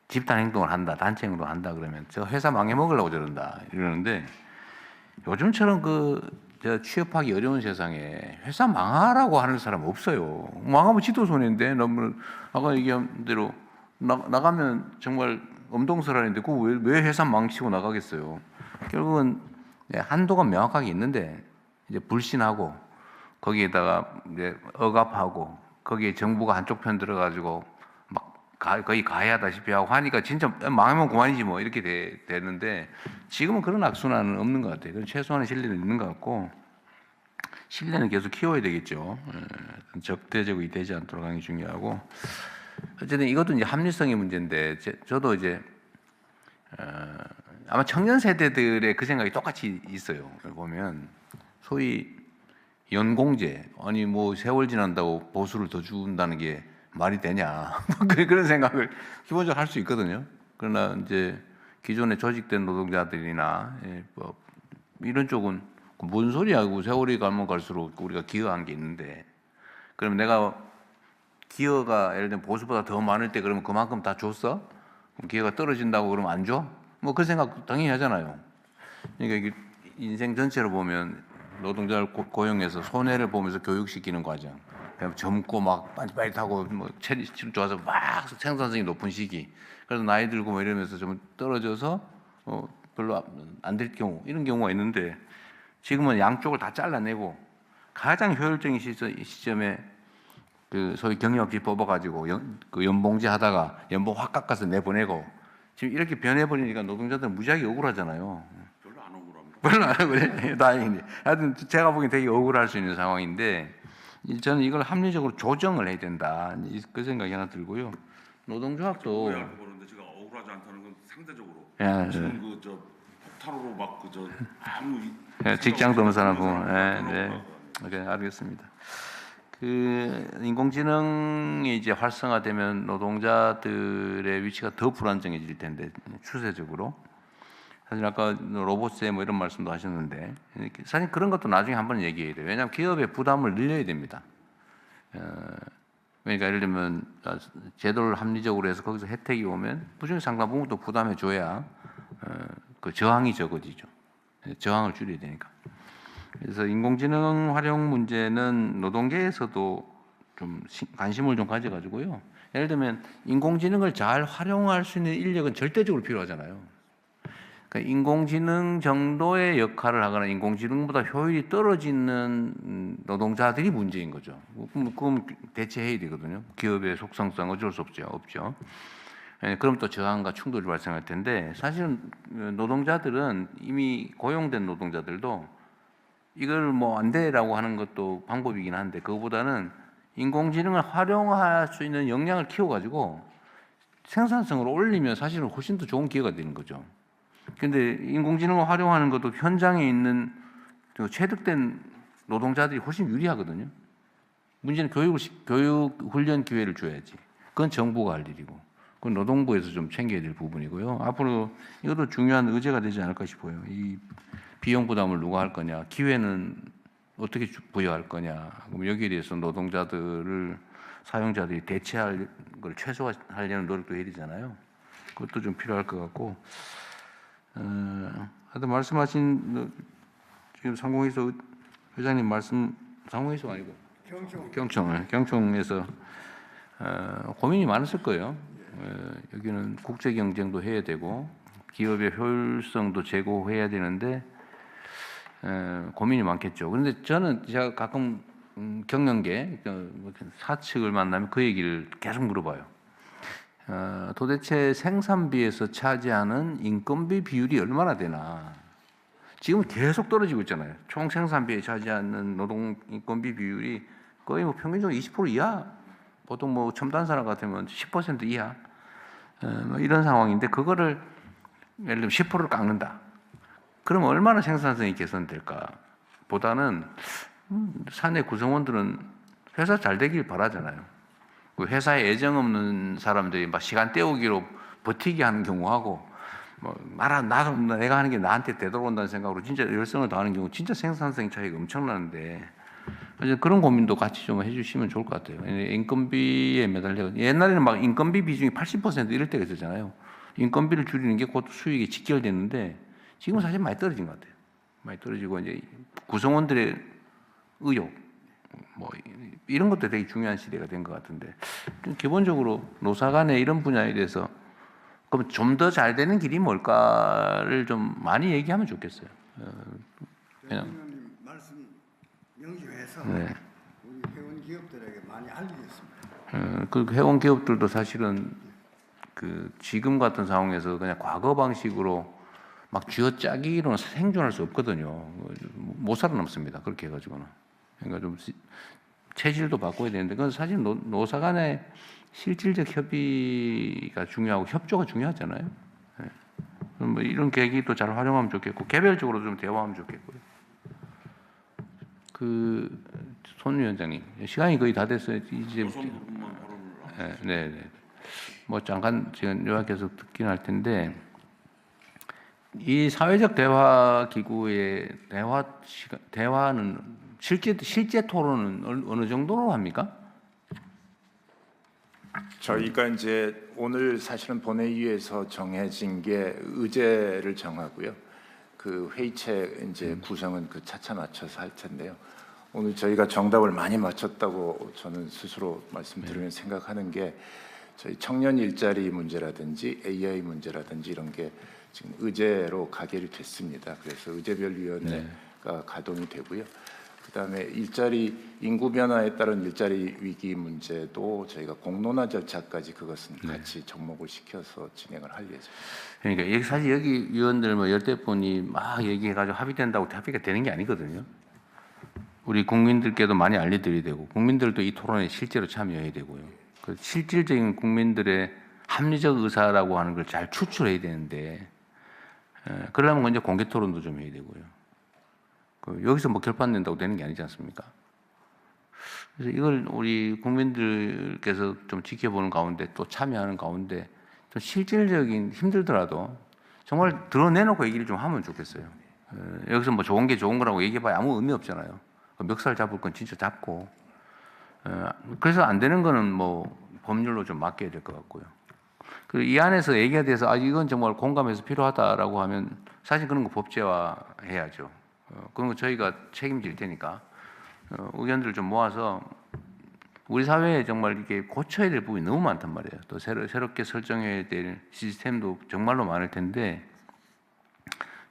집단 행동을 한다, 단체 행동을 한다 그러면 저 회사 망해먹으려고 저런다 이러는데 요즘처럼 저 취업하기 어려운 세상에 회사 망하라고 하는 사람 없어요. 망하면 지도 손해인데 너무 아까 얘기한 대로 나가면 정말 엄동설하는데 왜 회사 망치고 나가겠어요. 결국은 한도가 명확하게 있는데 이제 불신하고 거기에다가 이제 억압하고 거기에 정부가 한쪽 편 들어가지고 막 거의 가해하다시피 하고 하니까 진짜 망하면 그만이지 뭐 이렇게 되는데 지금은 그런 악순환은 없는 것 같아요. 최소한의 신뢰는 있는 것 같고 신뢰는 계속 키워야 되겠죠. 적대적이 되지 않도록 하는 게 중요하고 어쨌든 이것도 이제 합리성의 문제인데 저도 이제 아마 청년 세대들의 그 생각이 똑같이 있어요. 보면 소위 연공제 아니 뭐 세월 지난다고 보수를 더 준다는 게 말이 되냐 그런 생각을 기본적으로 할 수 있거든요. 그러나 이제 기존에 조직된 노동자들이나 뭐 이런 쪽은 뭔 소리하고 세월이 가면 갈수록 우리가 기여한 게 있는데 그럼 내가 기여가 예를 들면 보수보다 더 많을 때 그러면 그만큼 다 줬어? 그럼 기여가 떨어진다고 그러면 안 줘? 뭐 그 생각 당연히 하잖아요. 그러니까 이게 인생 전체로 보면 노동자를 고용해서 손해를 보면서 교육시키는 과정. 그냥 젊고 막 빨리빨리 타고 뭐 체력 좋아서 막 생산성이 높은 시기. 그래서 나이 들고 뭐 이러면서 좀 떨어져서 별로 안 될 경우 이런 경우가 있는데 지금은 양쪽을 다 잘라내고 가장 효율적인 시점에 소위 경력직 뽑아가지고 연봉제 하다가 연봉 확 깎아서 내보내고 지금 이렇게 변해버리니까 노동자들은 무지하게 억울하잖아요. 별로 안 억울해. 다행이네. 하여튼 제가 보기엔 되게 억울할 수 있는 상황인데 저는 이걸 합리적으로 조정을 해야 된다. 그 생각이 하나 들고요. 노동조합도 그런데 제가 억울하지 않다는 건 상대적으로 지금 폭탄으로 막 아무 직장도 없는 사람 보면 네. 오케이, 알겠습니다. 인공지능이 이제 활성화되면 노동자들의 위치가 더 불안정해질 텐데 추세적으로. 사실 아까 로봇세 뭐 이런 말씀도 하셨는데 사실 그런 것도 나중에 한번 얘기해야 돼요. 왜냐하면 기업의 부담을 늘려야 됩니다. 그러니까 예를 들면 제도를 합리적으로 해서 거기서 혜택이 오면 그중에 상당 부분 또 부담해 줘야 그 저항이 적어지죠. 저항을 줄여야 되니까. 그래서 인공지능 활용 문제는 노동계에서도 좀 관심을 좀 가져가지고요. 예를 들면 인공지능을 잘 활용할 수 있는 인력은 절대적으로 필요하잖아요. 그러니까 인공지능 정도의 역할을 하거나 인공지능보다 효율이 떨어지는 노동자들이 문제인 거죠. 그럼 대체해야 되거든요. 기업의 속성상 어쩔 수 없죠. 그럼 또 저항과 충돌이 발생할 텐데 사실은 노동자들은 이미 고용된 노동자들도 이걸 뭐 안 돼라고 하는 것도 방법이긴 한데 그거보다는 인공지능을 활용할 수 있는 역량을 키워가지고 생산성을 올리면 사실은 훨씬 더 좋은 기회가 되는 거죠. 근데 인공지능을 활용하는 것도 현장에 있는 체득된 노동자들이 훨씬 유리하거든요. 문제는 교육 훈련 기회를 줘야지. 그건 정부가 할 일이고, 그건 노동부에서 좀 챙겨야 될 부분이고요. 앞으로 이것도 중요한 의제가 되지 않을까 싶어요. 이 비용 부담을 누가 할 거냐, 기회는 어떻게 부여할 거냐. 그럼 여기에 대해서 노동자들을 사용자들이 대체할 걸 최소화하려는 노력도 해야 되잖아요. 그것도 좀 필요할 것 같고. 하여튼 말씀하신 지금 상공에서 회장님 말씀 상무에서 아니고 경총에서 고민이 많았을 거예요. 여기는 국제 경쟁도 해야 되고 기업의 효율성도 제고해야 되는데 고민이 많겠죠. 그런데 저는 제가 가끔 경영계 사측을 만나면 그 얘기를 계속 물어봐요. 도대체 생산비에서 차지하는 인건비 비율이 얼마나 되나? 지금 계속 떨어지고 있잖아요. 총 생산비에 차지하는 노동 인건비 비율이 거의 뭐 평균적으로 20% 이하, 보통 뭐 첨단 산업 같으면 10% 이하, 뭐 이런 상황인데 그거를 예를 들면 10%를 깎는다. 그러면 얼마나 생산성이 개선될까? 보다는 사내 구성원들은 회사 잘 되길 바라잖아요. 그 회사에 애정 없는 사람들이 막 시간 때우기로 버티게 하는 경우하고 뭐 내가 하는 게 나한테 되돌아온다는 생각으로 진짜 열성을 다하는 경우 진짜 생산성 차이가 엄청나는데 그런 고민도 같이 좀 해주시면 좋을 것 같아요. 인건비에 매달려 옛날에는 막 인건비 비중이 80% 이럴 때가 있었잖아요. 인건비를 줄이는 게 곧 수익에 직결됐는데 지금은 사실 많이 떨어진 것 같아요. 많이 떨어지고 이제 구성원들의 의욕 뭐 이런 것도 되게 중요한 시대가 된 것 같은데 기본적으로 노사 간의 이런 분야에 대해서 그럼 좀 더 잘 되는 길이 뭘까를 좀 많이 얘기하면 좋겠어요. 그냥 말씀 명심해서 네. 우리 회원 기업들에게 많이 알리겠습니다. 그 회원 기업들도 사실은 그 지금 같은 상황에서 그냥 과거 방식으로 막 쥐어짜기로는 생존할 수 없거든요. 못 살아남습니다. 그렇게 해가지고는. 그러니까 좀 체질도 바꿔야 되는데 그건 사실 노사 간의 실질적 협의가 중요하고 협조가 중요하잖아요. 네. 뭐 이런 계기도 잘 활용하면 좋겠고 개별적으로 좀 대화하면 좋겠고요. 손 위원장님 시간이 거의 다 됐어요. 이제 네. 뭐 잠깐 지금 요약해서 듣긴 할 텐데 이 사회적 대화 기구의 대화는 실제 토론은 어느 정도로 합니까? 저희가 이제 오늘 사실은 본회의에서 정해진 게 의제를 정하고요. 그 회의체 이제 구성은 그 차차 맞춰서 할 텐데요. 오늘 저희가 정답을 많이 맞췄다고 저는 스스로 말씀드리면서 생각하는 게 저희 청년 일자리 문제라든지 AI 문제라든지 이런 게 지금 의제로 가결이 됐습니다. 그래서 의제별위원회가 가동이 되고요. 그다음에 일자리 인구 변화에 따른 일자리 위기 문제도 저희가 공론화 절차까지 그것은 같이 접목을 시켜서 진행을 할 예정입니다. 그러니까 사실 여기 위원들 뭐 열댓 분이 막 얘기해가지고 합의된다고 합의가 되는 게 아니거든요. 우리 국민들께도 많이 알려드려야 되고 국민들도 이 토론에 실제로 참여해야 되고요. 그 실질적인 국민들의 합리적 의사라고 하는 걸 잘 추출해야 되는데 그러려면 먼저 공개 토론도 좀 해야 되고요. 여기서 뭐 결판 낸다고 되는 게 아니지 않습니까? 그래서 이걸 우리 국민들께서 좀 지켜보는 가운데 또 참여하는 가운데 좀 실질적인 힘들더라도 정말 드러내놓고 얘기를 좀 하면 좋겠어요. 여기서 뭐 좋은 게 좋은 거라고 얘기해봐야 아무 의미 없잖아요. 멱살 잡을 건 진짜 잡고 그래서 안 되는 거는 뭐 법률로 좀 맡겨야 될 것 같고요. 그리고 이 안에서 얘기가 돼서 이건 정말 공감해서 필요하다라고 하면 사실 그런 거 법제화해야죠. 그런 거 저희가 책임질 테니까 의견들을 좀 모아서 우리 사회에 정말 이게 고쳐야 될 부분이 너무 많단 말이에요. 또 새롭게 설정해야 될 시스템도 정말로 많을 텐데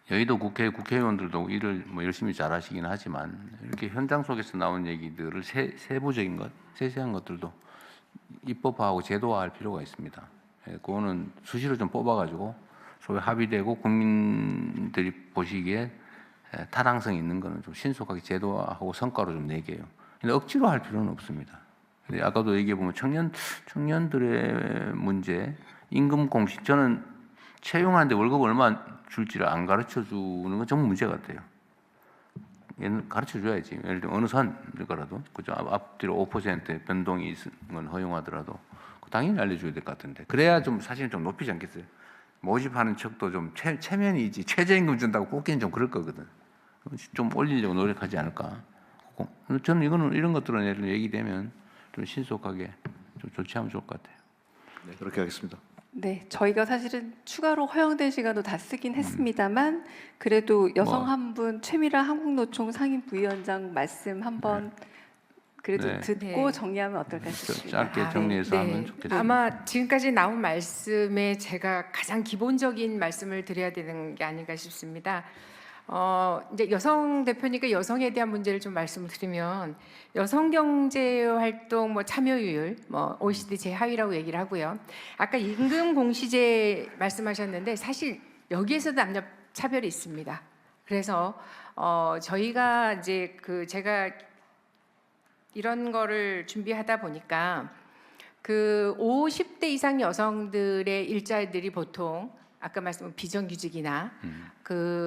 여의도 국회의원들도 일을 뭐 열심히 잘하시긴 하지만 이렇게 현장 속에서 나온 얘기들을 세부적인 것, 세세한 것들도 입법화하고 제도화할 필요가 있습니다. 그거는 수시로 좀 뽑아가지고 소위 합의되고 국민들이 보시기에 타당성이 있는 거는 좀 신속하게 제도화하고 성과로 좀 내게요. 근데 억지로 할 필요는 없습니다. 근데 아까도 얘기해 보면 청년들의 문제, 임금 공식 저는 채용하는데 월급 얼마 줄지를 안 가르쳐 주는 건 정말 문제 같아요. 얘는 가르쳐 줘야지. 예를 들면 어느 선이라도 그죠 앞뒤로 5% 변동이 있는 건 허용하더라도 당연히 알려줘야 될 것 같은데 그래야 좀 사실은 좀 높이지 않겠어요? 모집하는 척도 좀 체면이지 최저임금 준다고 꼽기는 좀 그럴 거거든. 좀 올리려고 노력하지 않을까? 저는 이런 것들은 예를 얘기되면 좀 신속하게 좀 조치하면 좋을 것 같아요. 네, 그렇게 하겠습니다. 네, 저희가 사실은 추가로 허용된 시간도 다 쓰긴 했습니다만 그래도 여성 뭐. 한 분 최미라 한국노총 상임 부위원장 말씀 한번 그래도 네. 듣고 네. 정리하면 어떨까 싶습니다. 짧게 정리해서 하면 좋겠습니다. 아마 지금까지 나온 말씀에 제가 가장 기본적인 말씀을 드려야 되는 게 아닌가 싶습니다. 이제 여성 대표니까 여성에 대한 문제를 좀 말씀을 드리면 여성 경제 활동 뭐 참여율 뭐 OECD 제하위라고 얘기를 하고요. 아까 임금 공시제 말씀하셨는데 사실 여기에서도 남녀 차별이 있습니다. 그래서 저희가 이제 제가 이런 거를 준비하다 보니까 50대 이상 여성들의 일자리들이 보통 아까 말씀한 비정규직이나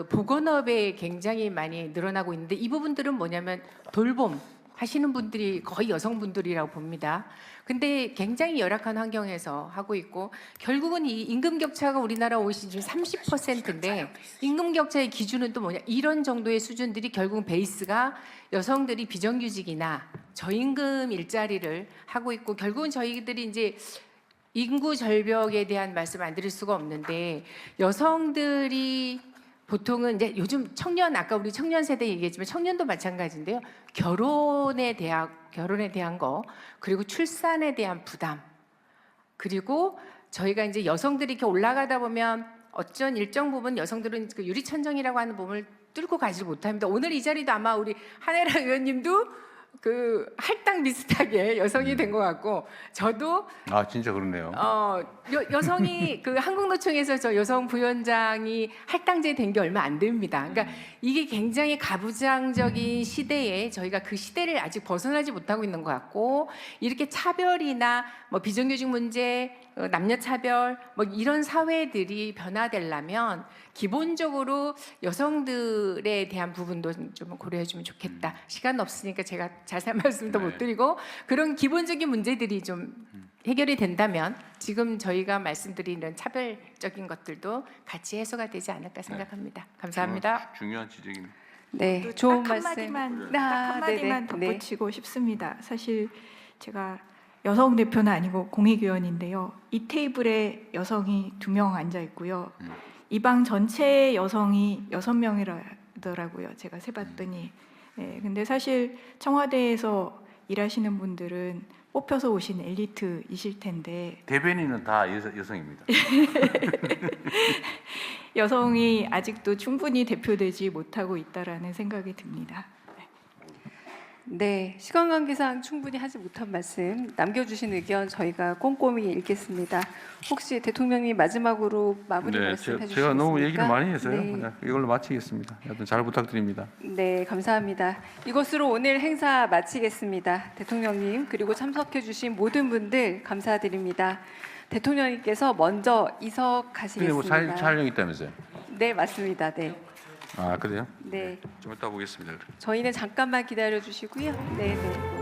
보건업에 굉장히 많이 늘어나고 있는데 이 부분들은 뭐냐면 돌봄 하시는 분들이 거의 여성분들이라고 봅니다. 근데 굉장히 열악한 환경에서 하고 있고 결국은 이 임금 격차가 우리나라 OECD 중 30%인데 임금 격차의 기준은 또 뭐냐? 이런 정도의 수준들이 결국은 베이스가 여성들이 비정규직이나 저임금 일자리를 하고 있고 결국은 저희들이 이제 인구 절벽에 대한 말씀 안 드릴 수가 없는데 여성들이 보통은 이제 요즘 청년 아까 우리 청년 세대 얘기했지만 청년도 마찬가지인데요. 결혼에 대한 거 그리고 출산에 대한 부담 그리고 저희가 이제 여성들이 이렇게 올라가다 보면 어쩐 일정 부분 여성들은 그 유리천정이라고 하는 부분을 뚫고 가지 못합니다. 오늘 이 자리도 아마 우리 한혜라 의원님도 할당 비슷하게 여성이 된 것 같고 저도 진짜 그렇네요. 여성이 한국노총에서 저 여성 부위원장이 할당제 된 게 얼마 안 됩니다. 그러니까 이게 굉장히 가부장적인 시대에 저희가 그 시대를 아직 벗어나지 못하고 있는 것 같고 이렇게 차별이나 뭐 비정규직 문제, 남녀 차별 뭐 이런 사회들이 변화되려면 기본적으로 여성들에 대한 부분도 좀 고려해주면 좋겠다. 시간 없으니까 제가 자세한 말씀도 못 드리고 그런 기본적인 문제들이 좀 해결이 된다면 지금 저희가 말씀드리는 차별적인 것들도 같이 해소가 되지 않을까 생각합니다. 감사합니다. 중요한 지적입니다. 네, 또 좋은 딱 말씀. 한마디만 네네. 딱 한마디만 네. 덧붙이고 싶습니다. 사실 제가 여성 대표는 아니고 공익위원인데요. 이 테이블에 여성이 2명 앉아 있고요. 이 방 전체 여성이 6명이더라고요. 제가 세봤더니. 근데 사실 청와대에서 일하시는 분들은 뽑혀서 오신 엘리트이실 텐데 대변인은 다 여성입니다. 여성이 아직도 충분히 대표되지 못하고 있다라는 생각이 듭니다. 네, 시간 관계상 충분히 하지 못한 말씀 남겨주신 의견 저희가 꼼꼼히 읽겠습니다. 혹시 대통령님 마지막으로 마무리 말씀 해주시겠습니까? 제가 너무 얘기를 많이 해서요. 네. 이걸로 마치겠습니다. 여튼 잘 부탁드립니다. 네, 감사합니다. 이것으로 오늘 행사 마치겠습니다. 대통령님 그리고 참석해주신 모든 분들 감사드립니다. 대통령님께서 먼저 근데 이석하시겠습니다. 뭐 촬영 있다면서요? 네, 맞습니다. 네, 그래요? 네. 좀 이따 보겠습니다. 저희는 잠깐만 기다려 주시고요. 네, 네.